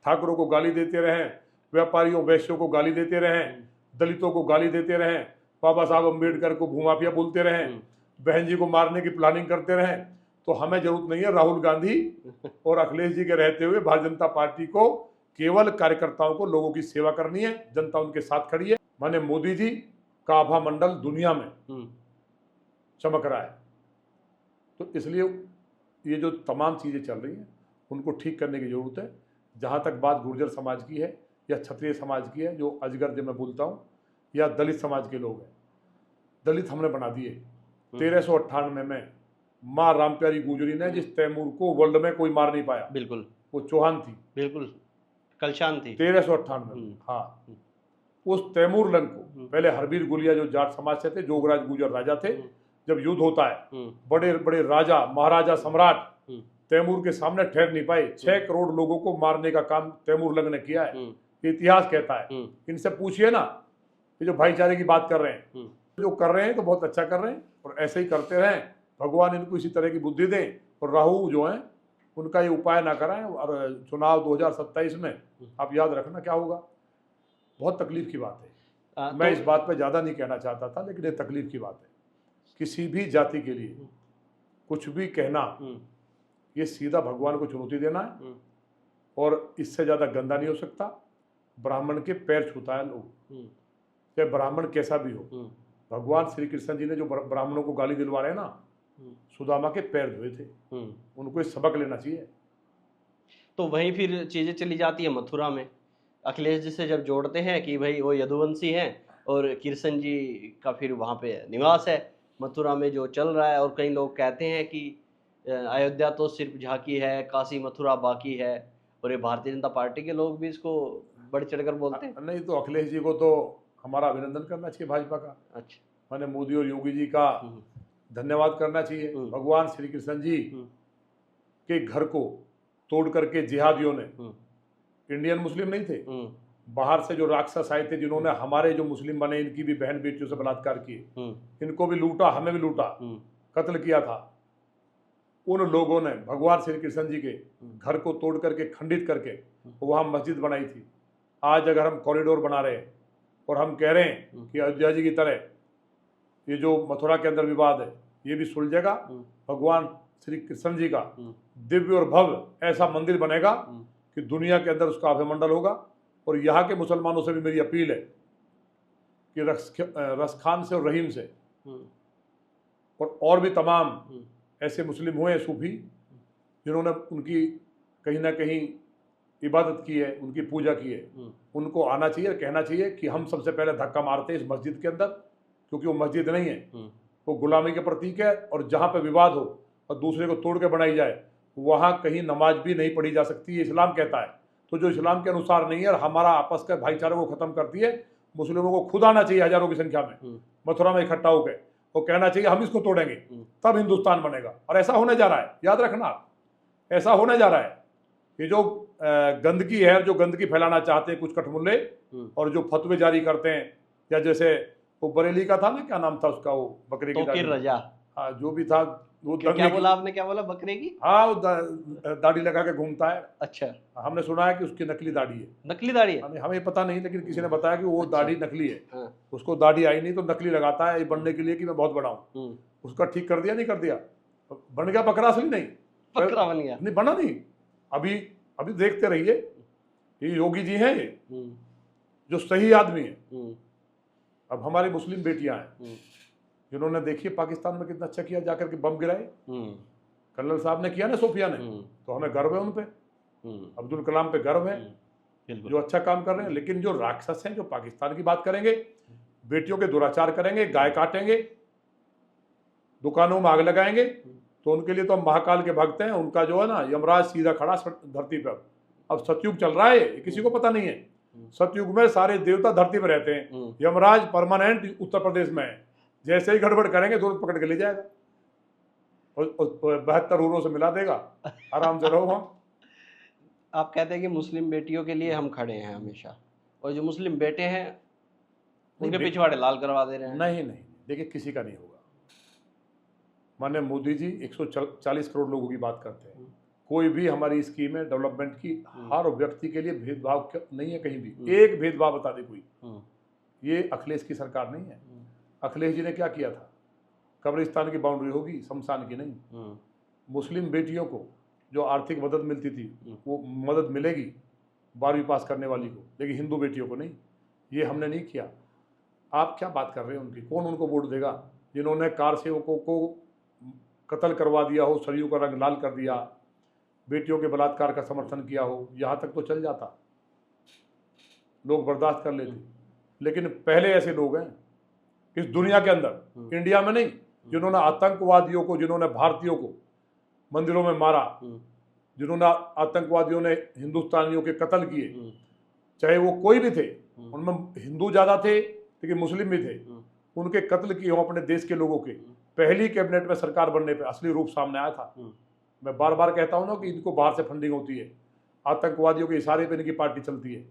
ठाकुरों को गाली देते रहें, व्यापारियों वैश्यों को गाली देते रहें, दलितों को गाली देते रहें, बाबा साहब अम्बेडकर को भूमाफिया बोलते रहें, बहन जी को मारने की प्लानिंग करते रहें, तो हमें जरूरत नहीं है राहुल गांधी और अखिलेश जी के रहते हुए भारतीय जनता पार्टी को केवल कार्यकर्ताओं को, लोगों की सेवा करनी है। जनता उनके साथ खड़ी है। माने मोदी जी का आभा मंडल दुनिया में चमक रहा है। तो इसलिए ये जो तमाम चीज़ें चल रही हैं उनको ठीक करने की ज़रूरत है। जहाँ तक बात गुर्जर समाज की है या क्षत्रिय समाज की है, जो अजगर जो मैं बोलता हूँ, या दलित समाज के लोग हैं, दलित हमने बना दिए। 1398 में माँ रामप्यारी गुजरी ने, जिस तैमूर को वर्ल्ड में कोई मार नहीं पाया, बिल्कुल, वो चौहान थी, बिल्कुल कलशान थी, 1398 में। हाँ, उस तैमूर लन को पहले हरबीर गुलिया जो जाट समाज से थे, जोगराज गुजर राजा थे, जब युद्ध होता है, बड़े बड़े राजा, महाराजा, सम्राट तैमूर के सामने ठहर नहीं पाए। 6 करोड़ लोगों को मारने का काम तैमूर लंग ने किया है, इतिहास कहता है। इनसे पूछिए ना, ये जो भाईचारे की बात कर रहे हैं, जो कर रहे हैं तो बहुत अच्छा कर रहे हैं, और ऐसे ही करते रहें। भगवान इनको इसी तरह की बुद्धि दें, और राहु जो है उनका ये उपाय ना कराएं। और चुनाव 2027 में आप याद रखना क्या होगा, बहुत तकलीफ की बात है। मैं इस बात पे ज़्यादा नहीं कहना चाहता था, लेकिन ये तकलीफ की बात है। किसी भी जाति के लिए कुछ भी कहना, ये सीधा भगवान को चुनौती देना है, और इससे ज़्यादा गंदा नहीं हो सकता। ब्राह्मण के पैर छूता है लोग, चाहे ब्राह्मण कैसा भी हो, भगवान श्री कृष्ण जी ने जो ब्राह्मणों को गाली दिलवा रहे हैं ना, सुदामा के पैर धोए थे। उनको ये सबक लेना चाहिए।
तो वहीं फिर चीजें चली जाती है मथुरा में। अखिलेश जी से जब जोड़ते हैं कि भाई वो यदुवंशी हैं और कृष्ण जी का फिर वहाँ पे निवास है मथुरा में जो चल रहा है, और कई लोग कहते हैं कि अयोध्या तो सिर्फ झांकी है, काशी मथुरा बाकी है, और ये भारतीय जनता पार्टी के लोग भी इसको बढ़ चढ़कर बोलते हैं।
नहीं तो अखिलेश जी को तो हमारा अभिनंदन करना चाहिए भाजपा का।
अच्छा,
माने मोदी और योगी जी का धन्यवाद करना चाहिए। भगवान श्री कृष्ण जी के घर को तोड़ करके जिहादियों ने, इंडियन मुस्लिम नहीं थे, बाहर से जो राक्षस आए थे जिन्होंने हमारे जो मुस्लिम बने इनकी भी बहन बेटियों से बलात्कार किए, इनको भी लूटा, हमें भी लूटा, कत्ल किया था। उन लोगों ने भगवान श्री कृष्ण जी के घर को तोड़ करके खंडित करके वहां मस्जिद बनाई थी। आज अगर हम कॉरिडोर बना रहे हैं और हम कह रहे हैं कि अयोध्या जी की तरह ये जो मथुरा के अंदर विवाद है ये भी सुलझेगा, भगवान श्री कृष्ण जी का दिव्य और भव्य ऐसा मंदिर बनेगा कि दुनिया के अंदर उसका अभिमंडल होगा। और यहाँ के मुसलमानों से भी मेरी अपील है कि रसखान से और रहीम से और भी तमाम ऐसे मुस्लिम हुए सूफी जिन्होंने उनकी कहीं ना कहीं इबादत की है, उनकी पूजा की है, उनको आना चाहिए, कहना चाहिए कि हम सबसे पहले धक्का मारते हैं इस मस्जिद के अंदर, क्योंकि वो मस्जिद नहीं है, वो गुलामी के प्रतीक है। और जहाँ पे विवाद हो और दूसरे को तोड़ के बनाई जाए वहाँ कहीं नमाज भी नहीं पढ़ी जा सकती, ये इस्लाम कहता है। तो जो इस्लाम के अनुसार नहीं है और हमारा आपस के भाईचारे को खत्म करती है, मुस्लिमों को खुद आना चाहिए हजारों की संख्या में मथुरा में इकट्ठा होकर, वो कहना चाहिए हम इसको तोड़ेंगे तब हिंदुस्तान बनेगा। और ऐसा होने जा रहा है, याद रखना, ऐसा होने जा रहा है। ये जो गंदगी है, जो गंदगी फैलाना चाहते हैं कुछ कठमुल्ले और जो फतवे जारी करते हैं, या जैसे वो बरेली का था ना, क्या नाम था उसका, वो बकरे की दाढ़ी,
रजा,
हाँ जो भी था, वो
क्या बोला आपने, क्या बोला, बकरे की?
हाँ, वो दाढ़ी लगा के घूमता है।
अच्छा,
हमने सुना है कि उसकी नकली दाढ़ी है।
नकली दाढ़ी है?
हमें पता नहीं, लेकिन किसी ने बताया कि वो दाढ़ी नकली है।
हाँ।
उसको दाढ़ी आई नहीं तो नकली लगाता है ये बनने के लिए कि मैं बहुत बड़ा हूँ। उसका ठीक कर दिया, नहीं कर दिया, बन गया बकरा, असली नहीं,
बकरा बन गया,
नहीं बना नहीं। अभी देखते रहिए, ये योगी जी हैं, ये जो सही आदमी है। अब हमारी मुस्लिम बेटियां हैं जिन्होंने देखिए पाकिस्तान में कितना अच्छा किया, जाकर के बम गिराए, कर्नल साहब ने किया ना, सोफिया ने, तो हमें गर्व है उन पे, अब्दुल कलाम पे गर्व है जो अच्छा काम कर रहे हैं। लेकिन जो राक्षस हैं, जो पाकिस्तान की बात करेंगे, बेटियों के दुराचार करेंगे, गाय काटेंगे, दुकानों में आग लगाएंगे, तो उनके लिए तो हम महाकाल के भक्त हैं। उनका जो है ना यमराज सीधा खड़ा धरती पर। अब सतयुग चल रहा है, किसी को पता नहीं है, सतयुग में सारे देवता धरती पर रहते हैं, यमराज परमानेंट उत्तर प्रदेश में है। जैसे ही गड़बड़ करेंगे तुरंत पकड़ के ले जाएगा और 72 हूरों से मिला देगा, आराम से रहो वहाँ।
आप कहते हैं कि मुस्लिम बेटियों के लिए हम खड़े हैं हमेशा, और जो मुस्लिम बेटे हैं उनके पिछवाड़े लाल करवा दे रहे हैं।
नहीं, देखिए किसी का नहीं होगा। माननीय मोदी जी 140 करोड़ लोगों की बात करते हैं। कोई भी हमारी स्कीम है डेवलपमेंट की, हर व्यक्ति के लिए भेदभाव नहीं है कहीं भी। एक भेदभाव बता दे कोई, ये अखिलेश की सरकार नहीं है। अखिलेश जी ने क्या किया था, कब्रिस्तान की बाउंड्री होगी, शमशान की नहीं। मुस्लिम बेटियों को जो आर्थिक मदद मिलती थी वो मदद मिलेगी 12वीं पास करने वाली को, लेकिन हिंदू बेटियों को नहीं। ये हमने नहीं किया। आप क्या बात कर रहे हैं उनकी, कौन उनको वोट देगा जिन्होंने कार सेवकों को कत्ल करवा दिया हो, शरीरों का रंग लाल कर दिया, बेटियों के बलात्कार का समर्थन किया हो, यहाँ तक तो चल जाता, लोग बर्दाश्त कर लेते। लेकिन पहले ऐसे लोग हैं इस दुनिया के अंदर, इंडिया में नहीं, जिन्होंने आतंकवादियों को, जिन्होंने भारतीयों को मंदिरों में मारा, जिन्होंने आतंकवादियों ने हिंदुस्तानियों के कत्ल किए, चाहे वो कोई भी थे, उनमें हिंदू ज़्यादा थे लेकिन मुस्लिम भी थे, उनके कत्ल किए हों अपने देश के लोगों के, पहली कैबिनेट में सरकार बनने पे असली रूप सामने आया था। मैं बार बार कहता हूँ ना कि इनको बाहर से फंडिंग होती है, आतंकवादियों के इशारे पे इनकी पार्टी चलती है।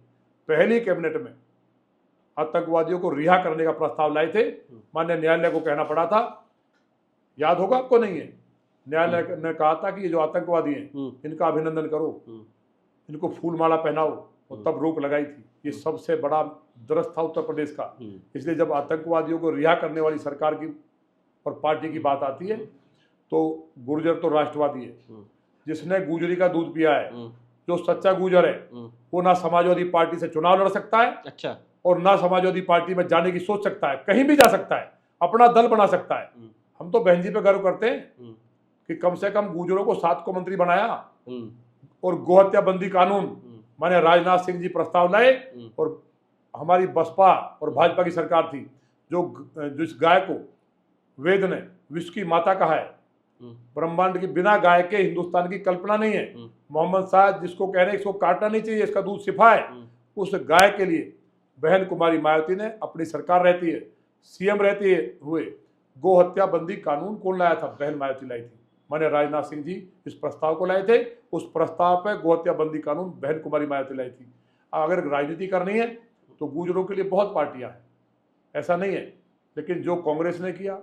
पहली कैबिनेट में आतंकवादियों को रिहा करने का प्रस्ताव लाए थे, माननीय न्यायालय को कहना पड़ा था, याद होगा आपको, नहीं है, न्यायालय ने कहा था कि ये जो आतंकवादी हैं इनका अभिनंदन करो, इनको फूल माला पहनाओ, और तब रोक लगाई थी। ये सबसे बड़ा दरस था उत्तर प्रदेश का। इसलिए जब आतंकवादियों को रिहा करने वाली सरकार की और पार्टी की बात आती है तो गुर्जर तो राष्ट्रवादी है, जिसने गुजरी का दूध पिया है, जो सच्चा गुजर है, वो ना समाजवादी पार्टी से चुनाव लड़ सकता है,
अच्छा,
और ना समाजवादी पार्टी में जाने की सोच सकता है, कहीं भी जा सकता है। अपना दल बना सकता है। हम तो बहन जी पे गर्व करते हैं कि कम से कम गुर्जरों को 7 को मंत्री बनाया और गोहत्या बंदी कानून माने राजनाथ सिंह जी प्रस्ताव लाए और हमारी बसपा और भाजपा की सरकार थी जो जिस गाय को वेद ने विश्व की माता कहा है, ब्रह्मांड की बिना गाय के हिंदुस्तान की कल्पना नहीं है। मोहम्मद साहब जिसको कह रहे हैं इसको काटना नहीं चाहिए, इसका दूध सिफा है, उस गाय के लिए बहन कुमारी मायावती ने अपनी सरकार रहती है, सीएम रहती हुए गो हत्या बंदी कानून कौन लाया था? बहन मायावती लाई थी। माने राजनाथ सिंह जी इस प्रस्ताव को लाए थे, उस प्रस्ताव पर गो हत्या बंदी कानून बहन कुमारी मायावती लाई थी। अगर राजनीति करनी है तो गुर्जरों के लिए बहुत पार्टियां हैं, ऐसा नहीं है, लेकिन जो कांग्रेस ने किया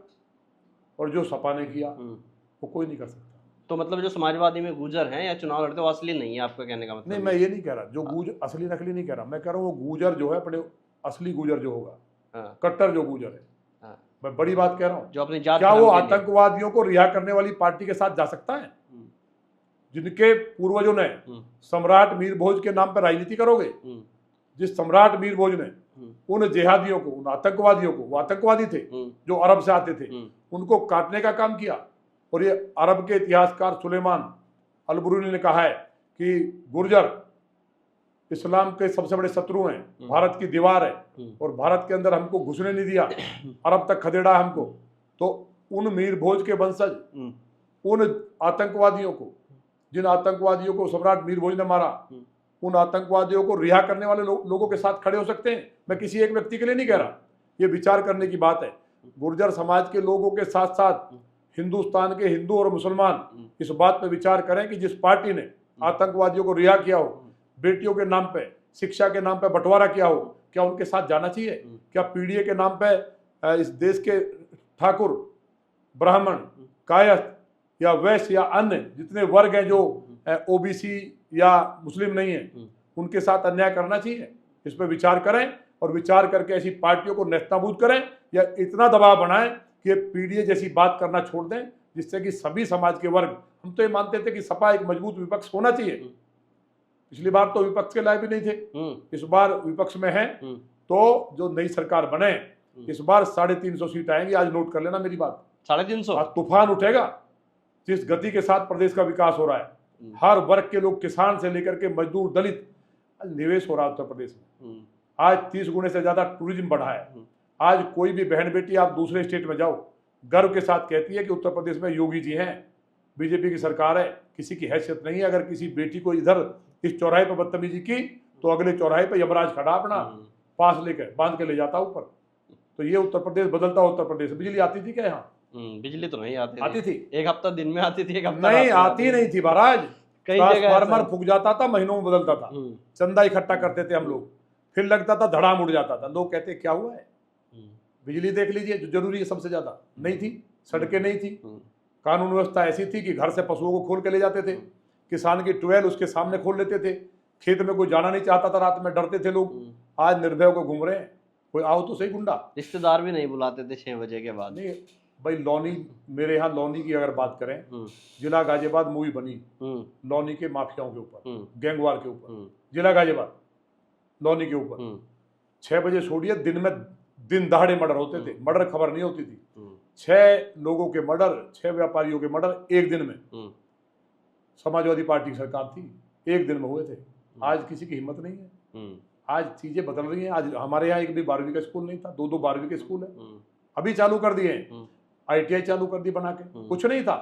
और जो सपा ने किया वो कोई नहीं कर सकता।
तो मतलब जो समाजवादी में गुर्जर हैं या चुनाव लड़ते वो असली नहीं है, आपका कहने का मतलब?
नहीं, मैं ये नहीं कह रहा जो गुर्जर असली नकली नहीं कह रहा, मैं कह रहा हूँ वो गुर्जर जो है अपने असली गुर्जर जो होगा, कट्टर जो गुर्जर है, मैं बड़ी बात कह रहा हूँ,
जो अपनी जात
क्या वो आतंकवादियों को रिहा करने वाली पार्टी के साथ जा सकता है? जिनके पूर्वजों ने सम्राट मीर भोज के नाम पर राजनीति करोगे? जिस सम्राट मीर भोज ने उन जिहादियों को, उन आतंकवादियों को, वो आतंकवादी थे जो अरब से आते थे, उनको काटने का काम किया। और ये अरब के इतिहासकार सुलेमान अल-बुरूनी ने कहा है कि गुर्जर इस्लाम के सबसे बड़े शत्रु हैं, भारत की दीवार है और भारत के अंदर हमको घुसने नहीं दिया, अरब तक खदेड़ा हमको। तो उन मीर भोज के वंशज उन आतंकवादियों को, जिन आतंकवादियों को सम्राट मीर भोज ने मारा, उन आतंकवादियों को रिहा करने वाले लोगों के साथ खड़े हो सकते हैं। मैं किसी एक व्यक्ति के लिए नहीं कह रहा, ये विचार करने की बात है। गुर्जर समाज के लोगों के साथ साथ हिंदुस्तान के हिंदू और मुसलमान इस बात पर विचार करें कि जिस पार्टी ने आतंकवादियों को रिहा किया हो, बेटियों के नाम पे, शिक्षा के नाम पे बंटवारा किया हो, क्या उनके साथ जाना चाहिए? क्या पीडीए के नाम पे इस देश के ठाकुर, ब्राह्मण, कायस्थ या वैश्य या अन्य जितने वर्ग हैं जो ओबीसी या मुस्लिम नहीं है, उनके साथ अन्याय करना चाहिए? इस पर विचार करें और विचार करके ऐसी पार्टियों को नेस्तनाबूद करें या इतना दबाव बनाएं कि पीडीए जैसी बात करना छोड़ दें, जिससे कि सभी समाज के वर्ग, हम तो ये मानते थे कि सपा एक मजबूत विपक्ष होना चाहिए, पिछली बार तो विपक्ष के लायक भी नहीं थे, इस बार विपक्ष में है, तो जो नई सरकार बने इस बार 350 सीट आएंगी। आज नोट कर लेना मेरी बात,
350
तूफान उठेगा। जिस गति के साथ प्रदेश का विकास हो रहा है, हर वर्ग के लोग, किसान से लेकर के मजदूर, दलित, निवेश हो रहा है उत्तर प्रदेश में। आज 30 गुने से ज्यादा टूरिज्म बढ़ा है। आज कोई भी बहन बेटी आप दूसरे स्टेट में जाओ, गर्व के साथ कहती है कि उत्तर प्रदेश में योगी जी हैं, बीजेपी की सरकार है, किसी की हैसियत नहीं है। अगर किसी बेटी को इधर इस चौराहे पर बदतमीजी की तो अगले चौराहे पर यमराज खड़ा अपना पास लेकर बांध के ले जाता ऊपर। तो ये उत्तर प्रदेश बदलता उत्तर प्रदेश। बिजली आती थी क्या यहाँ?
बिजली तो नहीं आती
थी।
एक हफ्ता दिन में आती थी, एक हफ्ता
नहीं आती नहीं थी महाराज।
कई जगह
ट्रांसफार्मर फूक जाता था, महीनों में बदलता था। चंदा इकट्ठा करते थे हम लोग, फिर लगता था धड़ाम उड़ जाता था। लोग कहते क्या हुआ है? बिजली देख लीजिए, जो जरूरी है सबसे ज्यादा नहीं थी, सड़कें नहीं थी, कानून व्यवस्था ऐसी थी कि घर से पशुओं को खोल के ले जाते थे, किसान की ट्यूबवेल उसके सामने खोल लेते थे, खेत में कोई जाना नहीं चाहता था, रात में डरते थे लोग। आज निर्भय होकर घूम रहे हैं, कोई आओ तो सही गुंडा,
रिश्तेदार भी नहीं बुलाते थे 6 बजे के बाद।
नहीं भाई, लौनी, मेरे यहाँ लौनी की अगर बात करें, जिला गाजियाबाद मूवी बनी लौनी के माफियाओं के ऊपर, गैंगवार के ऊपर, जिला गाजियाबाद लौनी के ऊपर। 6 बजे छोड़िए, दिन दहाड़े मर्डर होते थे, मर्डर खबर नहीं होती थी। 6 लोगों के मर्डर, 6 व्यापारियों के मर्डर एक दिन में। समाजवादी पार्टी की सरकार थी, एक दिन में हुए थे। आज किसी की हिम्मत नहीं है। आज चीजें बदल रही हैं। आज हमारे यहाँ एक भी 12वीं का स्कूल नहीं था, 2-2 12वीं के स्कूल है, अभी चालू कर दिए हैं। ITI चालू कर दी बना के, कुछ नहीं था।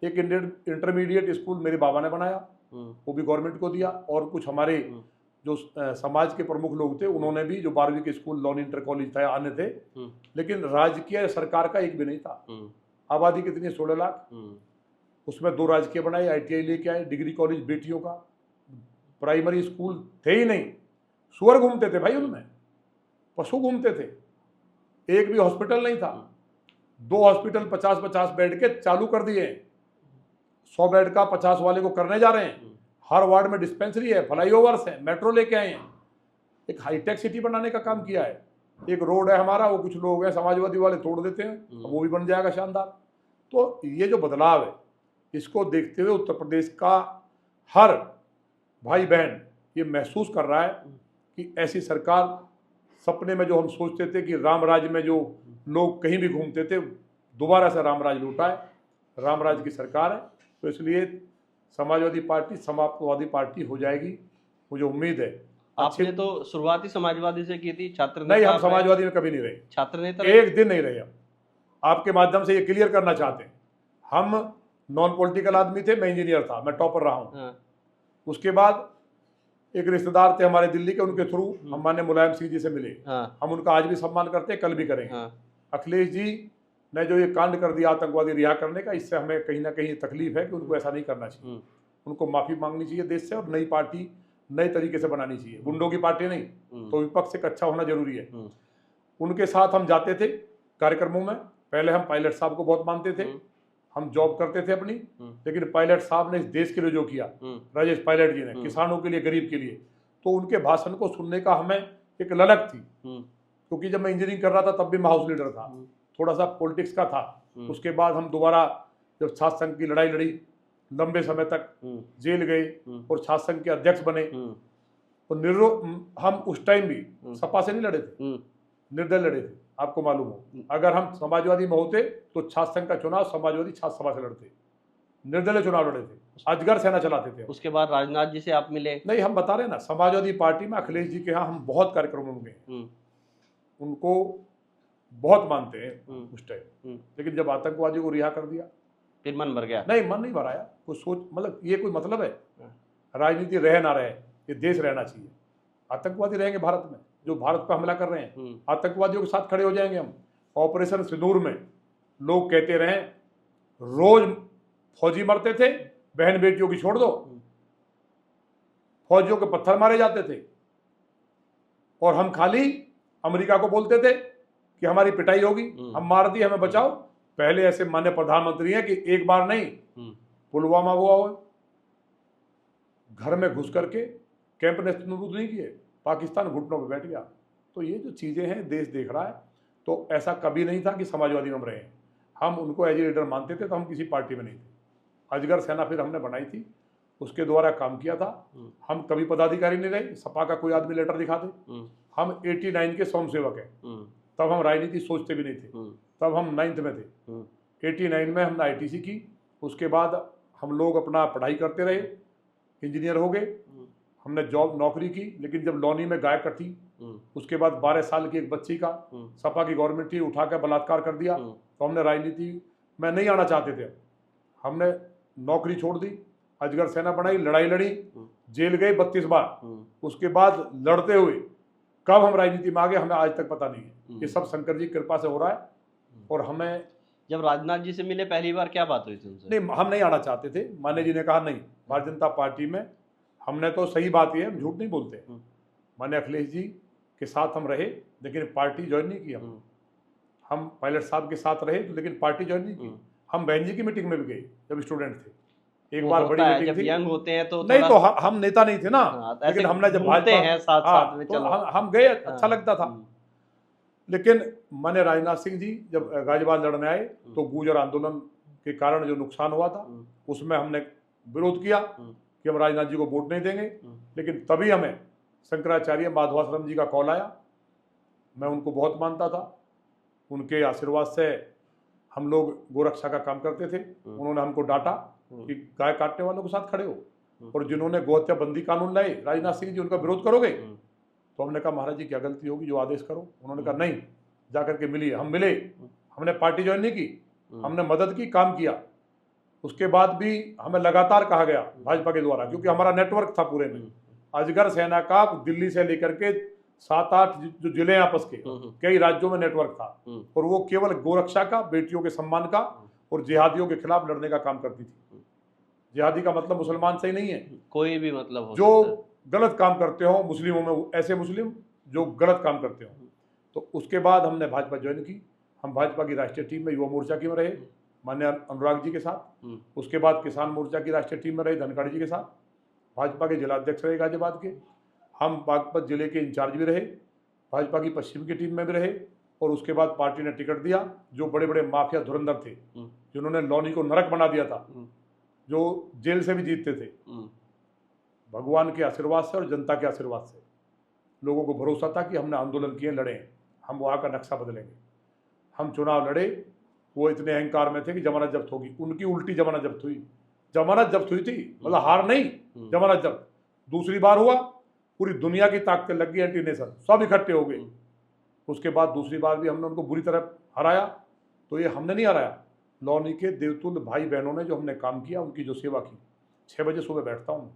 एक इंटरमीडिएट स्कूल मेरे बाबा ने बनाया, वो भी गवर्नमेंट को दिया, और कुछ हमारे जो समाज के प्रमुख लोग थे उन्होंने भी, जो 12वीं के स्कूल लॉन इंटर कॉलेज था, अन्य थे, लेकिन राजकीय सरकार का एक भी नहीं था। आबादी कितनी? 16 लाख, उसमें 2 राजकीय बनाए, ITI लेके आए, डिग्री कॉलेज बेटियों का, प्राइमरी स्कूल थे ही नहीं। सुअर घूमते थे भाई उनमें, पशु घूमते थे, एक भी हॉस्पिटल नहीं था। 2 हॉस्पिटल 50-50 बेड के चालू कर दिए, 100 बेड का 50 वाले को करने जा रहे हैं। हर वार्ड में डिस्पेंसरी है, फ्लाईओवर्स है, मेट्रो लेके आए हैं, एक हाईटेक सिटी बनाने का काम किया है। एक रोड है हमारा, वो कुछ लोग हैं समाजवादी वाले तोड़ देते हैं, वो भी बन जाएगा शानदार। तो ये जो बदलाव है, इसको देखते हुए उत्तर प्रदेश का हर भाई बहन ये महसूस कर रहा है कि ऐसी सरकार सपने में जो हम सोचते थे कि राम राज्य में जो लोग कहीं भी घूमते थे, दोबारा से राम राज्य लौटा है, राम राज्य की सरकार है। तो इसलिए समाजवादी पार्टी समाजवादी पार्टी हो जाएगी, मुझे उम्मीद है।
आपने तो शुरुआती समाजवादी से की थी, छात्र
नहीं,
नेता
हम समाजवादी में कभी नहीं रहे,
छात्र नेता
एक दिन नहीं रहे। हम आपके माध्यम से ये क्लियर करना चाहते हैं, हम नॉन पॉलिटिकल आदमी थे, मैं इंजीनियर था, मैं टॉपर रहा हूँ।
हाँ।
उसके बाद एक रिश्तेदार थे हमारे दिल्ली के, उनके थ्रू हम माननीय मुलायम सिंह जी से मिले।
हाँ।
हम उनका आज भी सम्मान करते हैं, कल भी करेंगे।
हाँ।
अखिलेश जी ने जो ये कांड कर दिया आतंकवादी रिहा करने का, इससे हमें कहीं ना कहीं तकलीफ है कि उनको ऐसा नहीं करना चाहिए। उनको माफी मांगनी चाहिए देश से, और नई पार्टी नए तरीके से बनानी चाहिए, गुंडों की पार्टी नहीं। तो विपक्ष से अच्छा होना जरूरी है। उनके साथ हम जाते थे कार्यक्रमों में। पहले हम पायलट साहब को बहुत मानते थे, हम जॉब करते थे अपनी, लेकिन पायलट साहब ने इस देश के लिए जो किया, राजेश पायलट जी ने, किसानों के लिए, गरीब के लिए, तो उनके भाषण को सुनने का हमें एक ललक थी। क्योंकि जब मैं इंजीनियरिंग कर रहा था तब भी मैं हाउस लीडर था, थोड़ा सा पॉलिटिक्स का था। उसके बाद हम दोबारा जब छात्र संघ की लड़ाई लड़ी, लंबे समय तक जेल गए और छात्र संघ के अध्यक्ष बने। तो हम उस टाइम भी सपा से नहीं लड़े थे, निर्दल लड़े थे। आपको मालूम हो, अगर हम समाजवादी में होते तो छात्र संघ का चुनाव समाजवादी छात्र सभा से लड़ते, निर्दलीय चुनाव लड़े थे, अजगर सेना चलाते थे।
उसके बाद राजनाथ जी से आप मिले?
नहीं, हम बता रहे ना, समाजवादी पार्टी में अखिलेश जी के यहाँ हम बहुत कार्यक्रमों में गए, उनको बहुत मानते हैं उस टाइम। लेकिन जब आतंकवादियों को रिहा कर दिया,
फिर मन भर गया?
नहीं, मन नहीं भराया। कुछ सोच, मतलब ये कोई मतलब है? राजनीति रहे ना रहे, ये देश रहना चाहिए। आतंकवादी रहेंगे भारत में, जो भारत पर हमला कर रहे हैं, आतंकवादियों के साथ खड़े हो जाएंगे हम। ऑपरेशन सिंदूर में लोग कहते रहे, रोज फौजी मरते थे, बहन बेटियों की छोड़ दो, फौजियों के पत्थर मारे जाते थे, और हम खाली अमेरिका को बोलते थे कि हमारी पिटाई होगी, हम मार दिए, हमें बचाओ। पहले ऐसे माननीय प्रधानमंत्री हैं कि एक बार नहीं, पुलवामा हुआ हो, घर में घुस करके कैंप नेस्तनाबूद नहीं किए, पाकिस्तान घुटनों पे बैठ गया। तो ये जो चीज़ें हैं देश देख रहा है। तो ऐसा कभी नहीं था कि समाजवादी में हम रहे। हम उनको एज ए लीडर मानते थे, तो हम किसी पार्टी में नहीं थे। अजगर सेना फिर हमने बनाई थी, उसके द्वारा काम किया था। हम कभी पदाधिकारी नहीं रहे, सपा का कोई आदमी लेटर दिखा दे। हम 89 के स्वयंसेवक हैं, तब हम राजनीति सोचते भी नहीं थे, तब हम 9th में थे। 89 में हमने ITC की, उसके बाद हम लोग अपना पढ़ाई करते रहे, इंजीनियर हो गए, हमने जॉब नौकरी की। लेकिन जब लौनी में गाय कटी, उसके बाद 12 साल की एक बच्ची का सपा की गवर्नमेंट थी, उठाकर बलात्कार कर दिया, तो हमने राजनीति में नहीं आना चाहते थे। हमने नौकरी छोड़ दी, अजगर सेना बनाई, लड़ाई लड़ी, जेल गए 32 बार। उसके बाद लड़ते हुए कब हम राजनीति में आ गए, हमें आज तक पता नहीं है। ये सब शंकर जी की कृपा से हो रहा है। और हमें
जब राजनाथ जी से मिले पहली बार, क्या बात हुई थी उनसे?
नहीं, हम नहीं आना चाहते थे। मान्य जी ने कहा नहीं, भारतीय जनता पार्टी में हमने, तो सही बात ये है, हम झूठ नहीं बोलते। मान्य अखिलेश जी के साथ हम रहे, लेकिन पार्टी ज्वाइन नहीं की। हम पायलट साहब के साथ रहे, लेकिन पार्टी ज्वाइन नहीं की। हम बहन जी की मीटिंग में भी गए जब स्टूडेंट थे, एक बार बड़ी मीटिंग थी।
यंग होते हैं तो
नहीं, तो हम नेता नहीं थे ना, लेकिन हमने जब भाजपा
हैं साथ में, चलो
हम गए, अच्छा लगता था। लेकिन माने राजनाथ सिंह जी जब गाजियाबाद लड़ने आए, तो गुर्जर आंदोलन के कारण जो नुकसान हुआ था, उसमें हमने विरोध किया कि हम राजनाथ जी को वोट नहीं देंगे। लेकिन तभी हमें शंकराचार्य माधवाश्रम जी का कॉल आया। मैं उनको बहुत मानता था, उनके आशीर्वाद से हम लोग गोरक्षा का काम करते थे। उन्होंने हमको डांटा कि गाय काटने वालों के साथ खड़े हो, और जिन्होंने गोहत्या बंदी कानून लाए राजनाथ सिंह जी, उनका विरोध करोगे? तो हमने कहा महाराज जी क्या गलती होगी, जो आदेश करो। उन्होंने कहा नहीं, जाकर के मिलिए। हम मिले, हमने पार्टी ज्वाइन नहीं की, हमने मदद की, काम किया। उसके बाद भी हमें लगातार कहा गया भाजपा के द्वारा, क्योंकि हमारा नेटवर्क था पूरे में। अजगर सेना का दिल्ली से लेकर के 7-8 जो जिले आपस के, कई राज्यों में नेटवर्क था, और वो केवल गोरक्षा का, बेटियों के सम्मान का और जिहादियों के खिलाफ लड़ने का काम करती थी। जिहादी का मतलब मुसलमान से ही नहीं है,
कोई भी मतलब हो,
जो गलत काम करते हो, मुस्लिमों में ऐसे मुस्लिम जो गलत काम करते हो। तो उसके बाद हमने भाजपा ज्वाइन की। हम भाजपा की राष्ट्रीय टीम में, युवा मोर्चा की में रहे माननीय अनुराग जी के साथ। उसके बाद किसान मोर्चा की राष्ट्रीय टीम में रहे धनखड़ जी के साथ। भाजपा के जिलाध्यक्ष रहे गाजियाबाद के। हम बागपत जिले के इंचार्ज भी रहे, भाजपा की पश्चिम की टीम में भी रहे। और उसके बाद पार्टी ने टिकट दिया जो बड़े बड़े माफिया धुरंधर थे, जिन्होंने लौनी को नरक बना दिया था, जो जेल से भी जीतते थे, भगवान के आशीर्वाद से और जनता के आशीर्वाद से। लोगों को भरोसा था कि हमने आंदोलन किए, लड़े, हम वहाँ का नक्शा बदलेंगे। हम चुनाव लड़े, वो इतने अहंकार में थे कि जमानत जब्त होगी, उनकी उल्टी जमानत जब्त हुई। जमानत जब्त हुई थी, मतलब हार नहीं, जमानत जब्त। दूसरी बार हुआ, पूरी दुनिया की ताकतें लग गई, एंटी नेशन सब इकट्ठे हो गए। उसके बाद दूसरी बार भी हमने उनको बुरी तरह हराया। तो ये हमने नहीं हराया, लौनी के देवतुल्य भाई बहनों ने जो हमने काम किया, उनकी जो सेवा की। 6 बजे सुबह बैठता हूँ,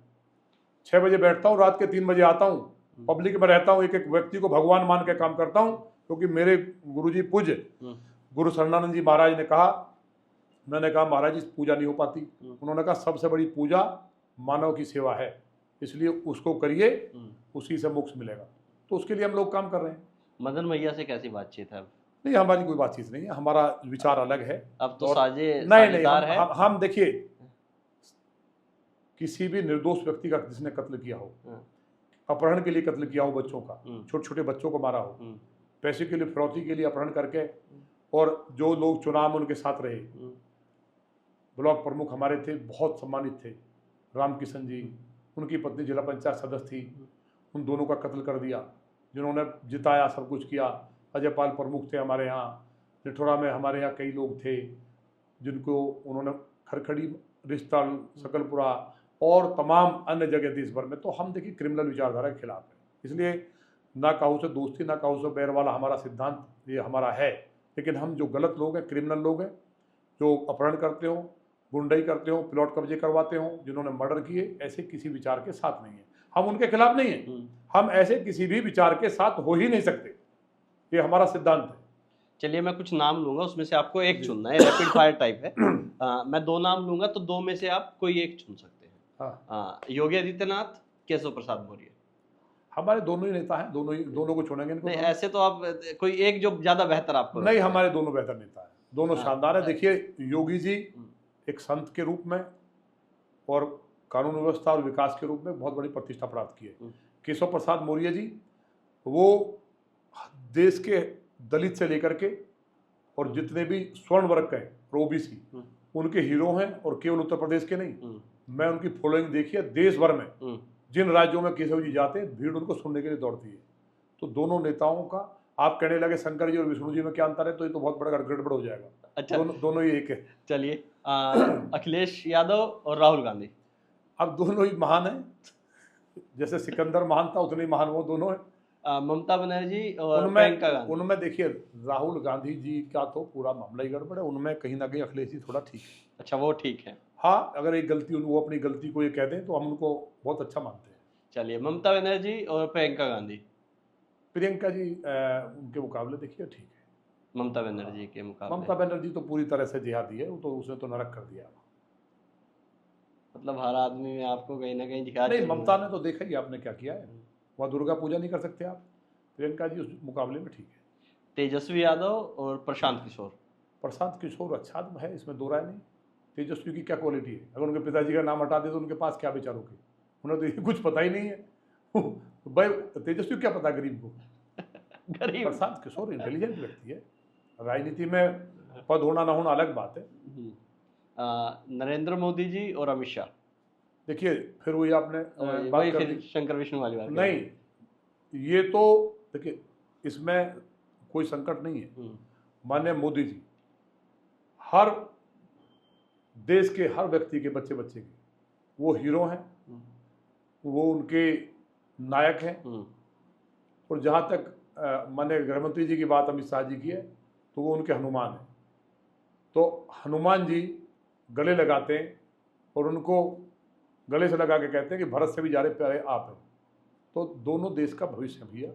6 बजे बैठता हूँ, रात के 3 बजे आता हूँ, पब्लिक में रहता हूँ, एक एक व्यक्ति को भगवान मान के काम करता हूँ। क्योंकि मेरे गुरुजी पूज्य गुरु शरणानंद जी महाराज ने कहा, मैंने कहा महाराज जी पूजा नहीं हो पाती। उन्होंने कहा सबसे बड़ी पूजा मानव की सेवा है, इसलिए उसको करिए, उसी से मोक्ष मिलेगा। तो उसके लिए हम लोग काम कर रहे हैं।
मदन भैया से कैसी बातचीत है?
नहीं, हमारी कोई बातचीत नहीं है, हमारा विचार अलग है।
अब तो
साझेदार है। हम देखिए, किसी भी निर्दोष व्यक्ति का जिसने कत्ल किया हो, अपहरण के लिए कत्ल किया हो बच्चों का, छोटे छोटे बच्चों को मारा हो, पैसे के लिए, फिरौती के लिए अपहरण करके, और जो लोग चुनाव में उनके साथ रहे, ब्लॉक प्रमुख हमारे थे, बहुत सम्मानित थे, राम किशन जी, उनकी पत्नी जिला पंचायत सदस्य थी, उन दोनों का कत्ल कर दिया, जिन्होंने जिताया, सब कुछ किया। अजय पाल प्रमुख थे हमारे यहाँ, निठोरा में हमारे यहाँ कई लोग थे जिनको उन्होंने खरखड़ी, रिश्ताल, सकलपुरा और तमाम अन्य जगह देश भर में। तो हम देखिए क्रिमिनल विचारधारा के खिलाफ है, इसलिए ना काहू से दोस्ती ना काहू से बैर वाला हमारा सिद्धांत ये हमारा है। लेकिन हम जो गलत लोग हैं, क्रिमिनल लोग हैं, जो अपहरण करते हो, गुंडई करते हो, प्लॉट कब्जे करवाते हो, जिन्होंने मर्डर किए, ऐसे किसी विचार के साथ नहीं है। हम उनके खिलाफ नहीं है, हम ऐसे किसी भी विचार के साथ हो ही नहीं सकते, ये हमारा सिद्धांत है।
चलिए मैं कुछ नाम लूंगा, उसमें से आपको एक चुनना है, रैपिड फायर टाइप है। मैं 2 नाम लूंगा, तो 2 में से आप कोई एक चुन सकते हैं। योगी आदित्यनाथ, केशव प्रसाद मौर्य।
हमारे दोनों ही नेता हैं, दोनों को चुनेंगे इनको।
नहीं, ऐसे तो आप कोई एक जो ज्यादा बेहतर आपको
नहीं, हमारे दोनों बेहतर नेता हैं, दोनों शानदार है। देखिए, योगी जी एक संत के रूप में और कानून व्यवस्था और विकास के रूप में बहुत बड़ी प्रतिष्ठा प्राप्त की है। केशव प्रसाद मौर्य जी, वो देश के दलित से लेकर के और जितने भी स्वर्ण वर्ग के हैं, ओबीसी, उनके हीरो हैं। और केवल उत्तर प्रदेश के नहीं, मैं उनकी फॉलोइंग देखी है देश भर में, जिन राज्यों में केशव जी जाते हैं, भीड़ उनको सुनने के लिए दौड़ती है। तो दोनों नेताओं का, आप कहने लगे शंकर जी और विष्णु जी में क्या अंतर है, तो ये तो बहुत बड़ा गड़बड़ हो जाएगा। अच्छा, दोनों ही एक है।
चलिए, अखिलेश यादव और राहुल गांधी।
अब दोनों ही महान हैं, जैसे सिकंदर महान था उतने ही महान वो दोनों हैं।
ममता बनर्जी और प्रियंका गांधी।
उनमें देखिए, राहुल गांधी जी का तो पूरा मामला ही गड़बड़ है, उनमें कहीं ना कहीं अखिलेश जी थोड़ा ठीक है।
अच्छा, वो ठीक है।
हाँ, अगर एक गलती वो अपनी गलती को ये कह दें तो हम उनको बहुत अच्छा मानते हैं।
चलिए, ममता बनर्जी और प्रियंका गांधी।
प्रियंका जी उनके मुकाबले देखिए ठीक है।
ममता बनर्जी के मुकाबले
ममता बनर्जी तो पूरी तरह से जिहादी है, वो तो उसने तो नरक कर दिया।
मतलब हर आदमी में आपको कहीं ना कहीं जिहाद
नहीं, ममता ने तो देखा ही आपने क्या किया है, वहाँ दुर्गा पूजा नहीं कर सकते आप। प्रियंका जी उस मुकाबले में ठीक है।
तेजस्वी यादव और प्रशांत किशोर।
प्रशांत किशोर अच्छा है, इसमें दो राय नहीं। तेजस्वी की क्या क्वालिटी है, अगर उनके पिताजी का नाम हटा दे तो उनके पास क्या बेचारों के, उन्हें तो ये कुछ पता ही नहीं है। भाई तेजस्वी क्या पता गरीब को। गरीब प्रशांत किशोर इंटेलिजेंट व्यक्ति है, राजनीति में पद होना ना होना अलग बात है।
नरेंद्र मोदी जी और अमित शाह।
देखिए, फिर वही आपने बात कर दी,
शंकर विष्णु वाली बात।
नहीं, ये तो देखिए इसमें कोई संकट नहीं है। माननीय मोदी जी हर देश के हर व्यक्ति के, बच्चे के वो हीरो हैं, वो उनके नायक हैं। और जहाँ तक माननीय गृहमंत्री जी की बात अमित शाह जी की है, तो वो उनके हनुमान हैं। तो हनुमान जी गले लगाते हैं और उनको गले से लगा के कहते हैं कि भरत से भी ज़्यादा प्यारे आप हैं। तो दोनों देश का भविष्य भैया,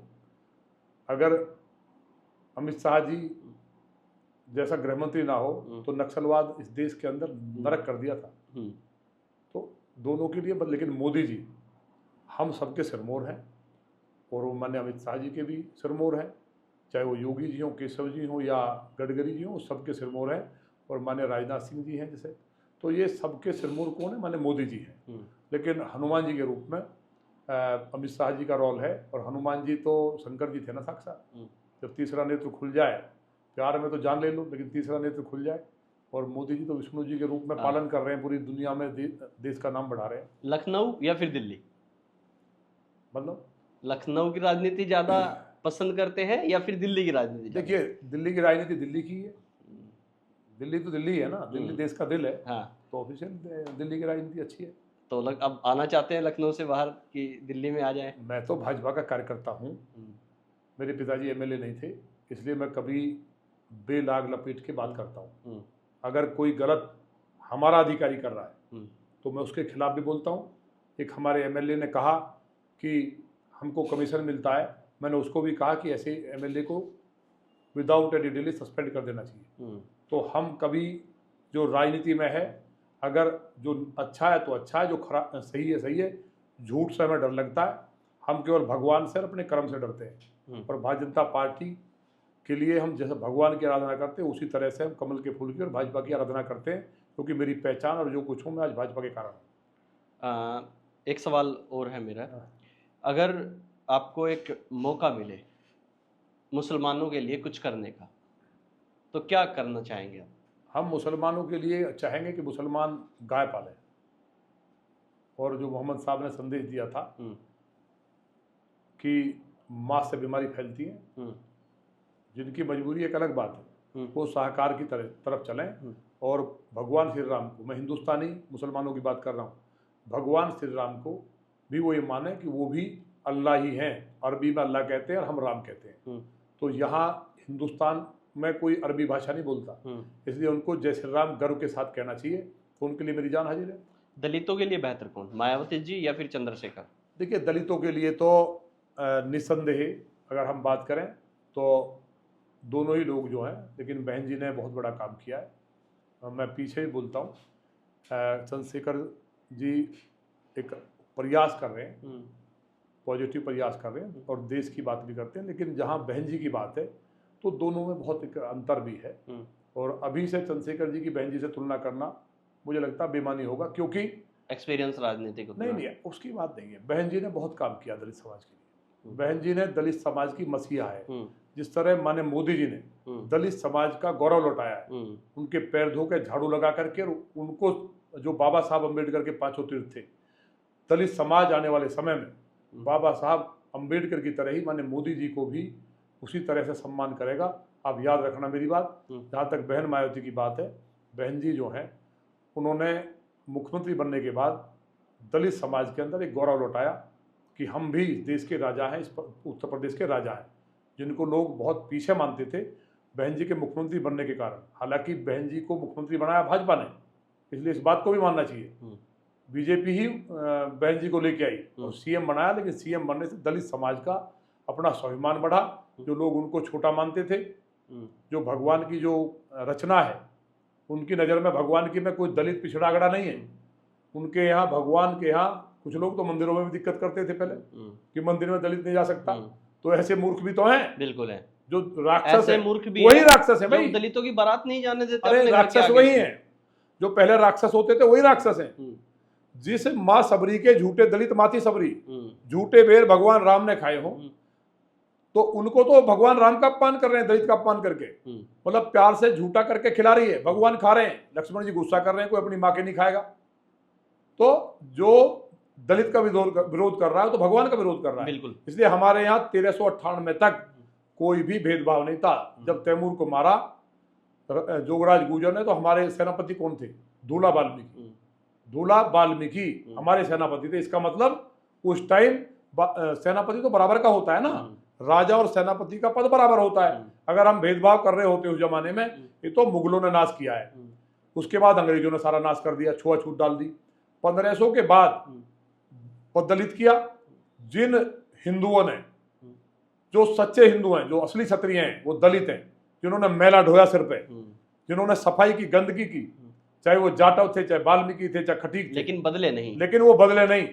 अगर अमित शाह जी जैसा गृहमंत्री ना हो तो नक्सलवाद इस देश के अंदर नरक कर दिया था। तो दोनों के लिए, लेकिन मोदी जी हम सबके सिरमौर हैं, और वो माननीय अमित शाह जी के भी सिरमौर हैं, चाहे वो योगी जी हों, केशव जी हों या गडकरी जी हों, सबके सिरमौर हैं। और माननीय राजनाथ सिंह जी हैं जैसे, तो ये सबके सिरमौर कौन है, माननीय मोदी जी हैं। लेकिन हनुमान जी के रूप में अमित शाह जी का रोल है, और हनुमान जी तो शंकर जी थे ना साक्षात। जब तीसरा नेत्र खुल जाए, प्यार में तो जान ले लो, लेकिन तीसरा नेत्र खुल जाए, और मोदी जी तो विष्णु जी के रूप में पालन कर रहे हैं, पूरी दुनिया में देश का नाम बढ़ा रहे हैं।
लखनऊ या फिर दिल्ली?
मतलब
लखनऊ की राजनीति ज्यादा पसंद करते हैं या फिर दिल्ली की राजनीति ज्यादा?
देखिए, दिल्ली की राजनीति दिल्ली की है, दिल्ली तो दिल्ली है ना, दिल्ली देश का दिल है।
हाँ,
तो ऑफिशियल दिल्ली की राजनीति अच्छी है।
तो अब आना चाहते हैं लखनऊ से बाहर कि दिल्ली में आ जाए?
मैं तो भाजपा का कार्यकर्ता हूँ, मेरे पिताजी एमएलए नहीं थे, इसलिए मैं कभी बेलाग लपेट के बात करता हूँ। अगर कोई गलत हमारा अधिकारी कर रहा है तो मैं उसके खिलाफ भी बोलता हूँ। एक हमारे एमएलए ने कहा कि हमको कमीशन मिलता है, मैंने उसको भी कहा कि ऐसे एमएलए को विदाउट एनी डिले सस्पेंड कर देना चाहिए। तो हम कभी जो राजनीति में है, अगर जो अच्छा है तो अच्छा है, जो खराब सही है सही है, झूठ से हमें डर लगता है। हम केवल भगवान से और अपने कर्म से डरते हैं। और भारतीय जनता पार्टी के लिए हम जैसे भगवान की आराधना करते हैं उसी तरह से हम कमल के फूल की और भाजपा की आराधना करते हैं, क्योंकि मेरी पहचान और जो कुछ हूँ मैं आज भाजपा के कारण।
एक सवाल और है मेरा, अगर आपको एक मौका मिले मुसलमानों के लिए कुछ करने का, तो क्या करना चाहेंगे आप?
हम मुसलमानों के लिए चाहेंगे कि मुसलमान गाय पालें, और जो मोहम्मद साहब ने संदेश दिया था कि माँ से बीमारी फैलती है, जिनकी मजबूरी एक अलग बात है, वो सहकार की तरफ चलें। और भगवान श्री राम को, मैं हिंदुस्तानी मुसलमानों की बात कर रहा हूँ, भगवान श्री राम को भी वो ये माने कि वो भी अल्लाह ही हैं। अरबी में अल्लाह कहते हैं और हम राम कहते हैं। तो यहाँ हिंदुस्तान में कोई अरबी भाषा नहीं बोलता, इसलिए उनको जय श्री राम गर्व के साथ कहना चाहिए। तो उनके लिए मेरी जान हाजिर है।
दलितों के लिए बेहतर कौन, मायावती जी या फिर चंद्रशेखर?
देखिए, दलितों के लिए तो निस्संदेह अगर हम बात करें तो दोनों ही लोग जो हैं, लेकिन बहन जी ने बहुत बड़ा काम किया है। मैं पीछे ही बोलता हूँ, चंद्रशेखर जी एक प्रयास कर रहे हैं, पॉजिटिव प्रयास कर रहे हैं और देश की बात भी करते हैं, लेकिन जहाँ बहन जी की बात है तो दोनों में बहुत एक अंतर भी है। और अभी से चंद्रशेखर जी की बहन जी से तुलना करना मुझे लगता है बेमानी होगा, क्योंकि
एक्सपीरियंस राजनीति को
नहीं उसकी बात नहीं है। बहन जी ने बहुत काम किया दलित समाज के लिए। बहन जी ने दलित समाज की मसीहा है। जिस तरह माने मोदी जी ने दलित समाज का गौरव लौटाया है, उनके पैर धो के झाड़ू लगा करके, उनको जो बाबा साहब अम्बेडकर के पांचों तीर्थ थे, दलित समाज आने वाले समय में बाबा साहब अम्बेडकर की तरह ही माने मोदी जी को भी उसी तरह से सम्मान करेगा। आप याद रखना मेरी बात। जहाँ तक बहन मायावती की बात है, बहन जी जो हैं उन्होंने मुख्यमंत्री बनने के बाद दलित समाज के अंदर एक गौरव लौटाया कि हम भी देश के राजा हैं, इस उत्तर प्रदेश के राजा हैं, जिनको लोग बहुत पीछे मानते थे बहन जी के मुख्यमंत्री बनने के कारण। हालांकि बहन जी को मुख्यमंत्री बनाया भाजपा ने, इसलिए इस बात को भी मानना चाहिए। बीजेपी ही बहन जी को लेके आई और सीएम बनाया, लेकिन सीएम बनने से दलित समाज का अपना स्वाभिमान बढ़ा। जो लोग उनको छोटा मानते थे, जो भगवान की जो रचना है, उनकी नज़र में भगवान की में कोई दलित पिछड़ा आगड़ा नहीं है। उनके यहाँ भगवान के यहाँ कुछ लोग तो मंदिरों में भी दिक्कत करते थे पहले कि मंदिर में दलित नहीं जा सकता। तो ऐसे मूर्ख भी तो हैं,
बिल्कुल है,
जो राक्षस है,
मूर्ख भी
वही राक्षस है भाई।
दलितों की बारात नहीं जाने देते।
अरे राक्षस वही है, जो पहले राक्षस होते थे वही राक्षस हैं। जिस माँ सबरी के झूठे दलित माती सबरी, झूठे बेर भगवान राम ने खाए हों, तो उनको तो भगवान राम का अपमान कर रहे हैं, दलित का अपमान करके। मतलब प्यार से झूठा करके खिला रही है, भगवान खा रहे हैं, लक्ष्मण जी गुस्सा कर रहे हैं, कोई अपनी माँ के नहीं खाएगा। तो जो दलित का विरोध कर रहा है तो भगवान का विरोध कर रहा है।
बिल्कुल।
इसलिए हमारे यहाँ 1398 तक कोई भी भेदभाव नहीं था। जब तैमूर को मारा जोगराज गुर्जर ने, तो हमारे सेनापति कौन थे? धूला वाल्मीकि। धूला वाल्मीकि हमारे सेनापति थे। इसका मतलब उस टाइम सेनापति तो बराबर का होता है ना, राजा और सेनापति का पद बराबर होता है। अगर हम भेदभाव कर रहे होते उस जमाने में, ये तो मुगलों ने नाश किया है। उसके बाद अंग्रेजों ने सारा नाश कर दिया, छुआछूत डाल दी। 1500 के बाद दलित किया। जिन हिंदुओं ने, जो सच्चे हिंदू हैं, जो असली क्षत्रिय हैं, वो दलित हैं, जिन्होंने मैला ढोया सिर पे, जिन्होंने सफाई की, गंदगी की, चाहे वो जाटव थे, चाहे वाल्मीकि थे, चाहे खटीक थे,
लेकिन बदले नहीं।
लेकिन वो बदले नहीं।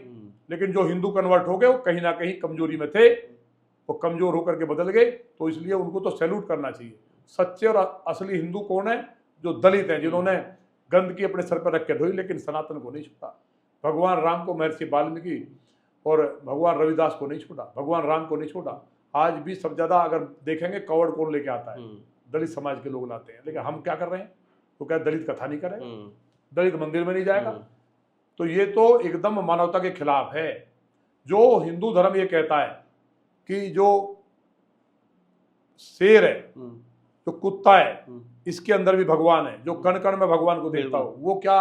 लेकिन जो हिंदू कन्वर्ट हो गए वो कहीं ना कहीं कमजोरी में थे, वो कमजोर होकर के बदल गए। तो इसलिए उनको तो सैल्यूट करना चाहिए। सच्चे और असली हिंदू कौन है? जो दलित हैं, जिन्होंने गंदगी अपने सर पर रख के ढोई, लेकिन सनातन को नहीं छोड़ा। भगवान राम को महर्षि वाल्मीकि और भगवान रविदास को नहीं छोड़ा, भगवान राम को नहीं छोड़ा। आज भी सब ज्यादा अगर देखेंगे कवड़ कौन लेके आता है? दलित समाज के लोग लाते हैं। लेकिन हम क्या कर रहे हैं? तो क्या दलित कथा नहीं करेगा, दलित मंदिर में नहीं जाएगा? तो ये तो एकदम मानवता के खिलाफ है। जो हिंदू धर्म ये कहता है कि जो शेर है, जो कुत्ता है, इसके अंदर भी भगवान है, जो कण कण में भगवान को देखता हो, वो क्या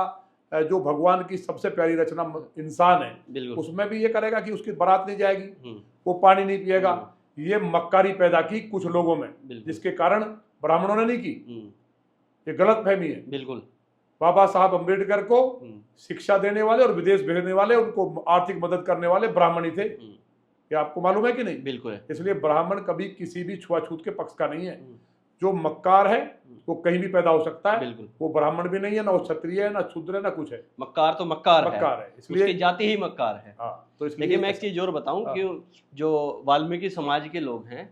जो भगवान की सबसे प्यारी रचना इंसान है, उसमें भी ये करेगा कि उसकी बारात नहीं जाएगी, वो पानी नहीं पिएगा। ये मक्कारी पैदा की कुछ लोगों में, जिसके कारण ब्राह्मणों ने नहीं की। ये गलत फहमी है।
बिल्कुल।
बाबा साहब अम्बेडकर को शिक्षा देने वाले और विदेश भेजने वाले, उनको आर्थिक मदद करने वाले ब्राह्मण ही थे। ये आपको मालूम है कि नहीं?
बिल्कुल है।
इसलिए ब्राह्मण कभी किसी भी छुआछूत के पक्ष का नहीं है। जो मक्कार है वो कहीं भी पैदा हो सकता है। वो ब्राह्मण भी नहीं है, ना वो क्षत्रिय है, ना शूद्र है, ना कुछ है।
मक्कार तो मक्कार है।
इसलिए
उसकी जाति ही मक्कार है।
तो इसलिए
लेकिन मैं एक चीज और बताऊं कि जो वाल्मीकि समाज के लोग हैं,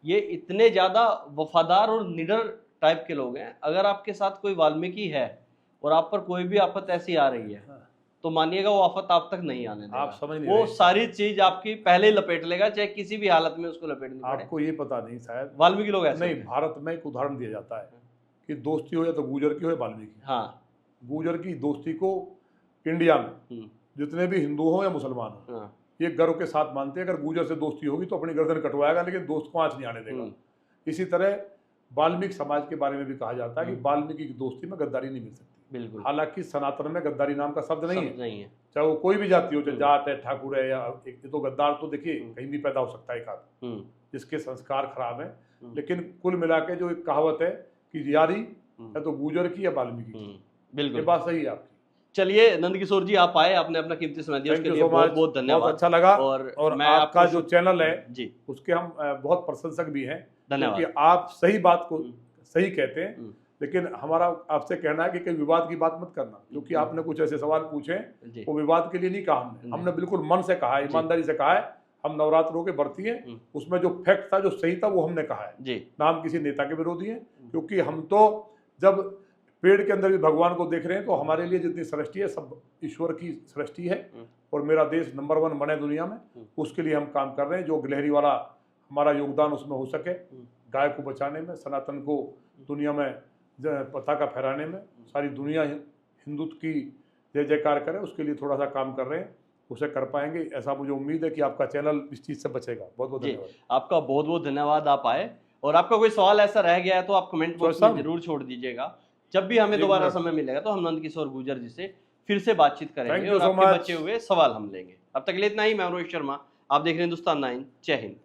ये इतने ज्यादा वफादार और निडर टाइप के लोग हैं। अगर आपके साथ कोई वाल्मीकि है और आप पर कोई भी आफत ऐसी आ रही है, तो मानिएगा वो आफत आप तक नहीं आने देगा।
आप समझ नहीं
वो सारी चीज आपकी पहले ही लपेट लेगा, चाहे किसी भी हालत में उसको लपेटनी पड़े।
आपको ये पता नहीं शायद,
वाल्मीकि लोग ऐसे
नहीं। भारत में एक उदाहरण दिया जाता है कि दोस्ती हो या तो गुर्जर की हो या वाल्मीकि।
हाँ,
गुर्जर की दोस्ती को इंडिया में जितने भी हिंदू हो या मुसलमान हो, ये गर्व के साथ मानते हैं। अगर गुर्जर से दोस्ती होगी तो अपनी गर्दन कटवाएगा, लेकिन दोस्त को आंच नहीं आने देगा। इसी तरह वाल्मीकि समाज के बारे में भी कहा जाता है कि वाल्मीकि की दोस्ती में गद्दारी नहीं मिल सकती।
बिल्कुल।
हालांकि सनातन में गद्दारी नाम का शब्द नहीं है। चाहे वो कोई भी जाति हो, चाहे जाट है, ठाकुर है, या एक तो गद्दार तो देखिए कहीं भी पैदा हो सकता है, एक आदमी जिसके संस्कार खराब है। लेकिन कुल मिला के जो एक कहावत है कि यारी है तो गुर्जर की या वाल्मीकि की। बिल्कुल, ये बात सही है आपकी।
चलिए नंदकिशोर जी, आप आए, आपने अपना कीमती समय दिया, उसके लिए बहुत बहुत धन्यवाद।
बहुत अच्छा लगा। और
मैं
आपका जो चैनल है
जी,
उसके हम बहुत प्रशंसक भी हैं।
धन्यवाद।
क्योंकि आप सही बात को सही कहते हैं। लेकिन हमारा आपसे कहना है कि कहीं विवाद की बात मत करना, क्योंकि आपने कुछ ऐसे सवाल पूछे वो विवाद के लिए नहीं कहा हमने बिल्कुल मन से कहा है, ईमानदारी से कहा है। हम नवरात्रों के व्रती हैं, उसमें जो फैक्ट था, जो सही था, वो हमने कहा है ना। हम किसी नेता के विरोधी हैं, क्योंकि हम तो जब पेड़ के अंदर भी भगवान को देख रहे हैं तो हमारे लिए जितनी सृष्टि है सब ईश्वर की सृष्टि है। और मेरा देश नंबर 1 बने दुनिया में, उसके लिए हम काम कर रहे हैं। जो गिलहरी वाला हमारा योगदान उसमें हो सके, गाय को बचाने में, सनातन को दुनिया में पताका फहराने में, सारी दुनिया हिंदुत्व की जय जयकार करे, उसके लिए थोड़ा सा काम कर रहे हैं। उसे कर पाएंगे, ऐसा मुझे उम्मीद है कि आपका चैनल इस चीज़ से बचेगा। बहुत बहुत धन्यवाद।
आपका बहुत बहुत धन्यवाद, आप आए। और आपका कोई सवाल ऐसा रह गया है तो आप कमेंट बॉक्स में जरूर छोड़ दीजिएगा। जब भी हमें दोबारा समय मिलेगा तो हम नंदकिशोर गुर्जर जी से फिर से बातचीत करेंगे और आपके बचे हुए सवाल हम लेंगे। अब तक के लिए इतना ही। मैं रोहित शर्मा, आप देख रहे हैं हिंदुस्तान 9। जय हिंद।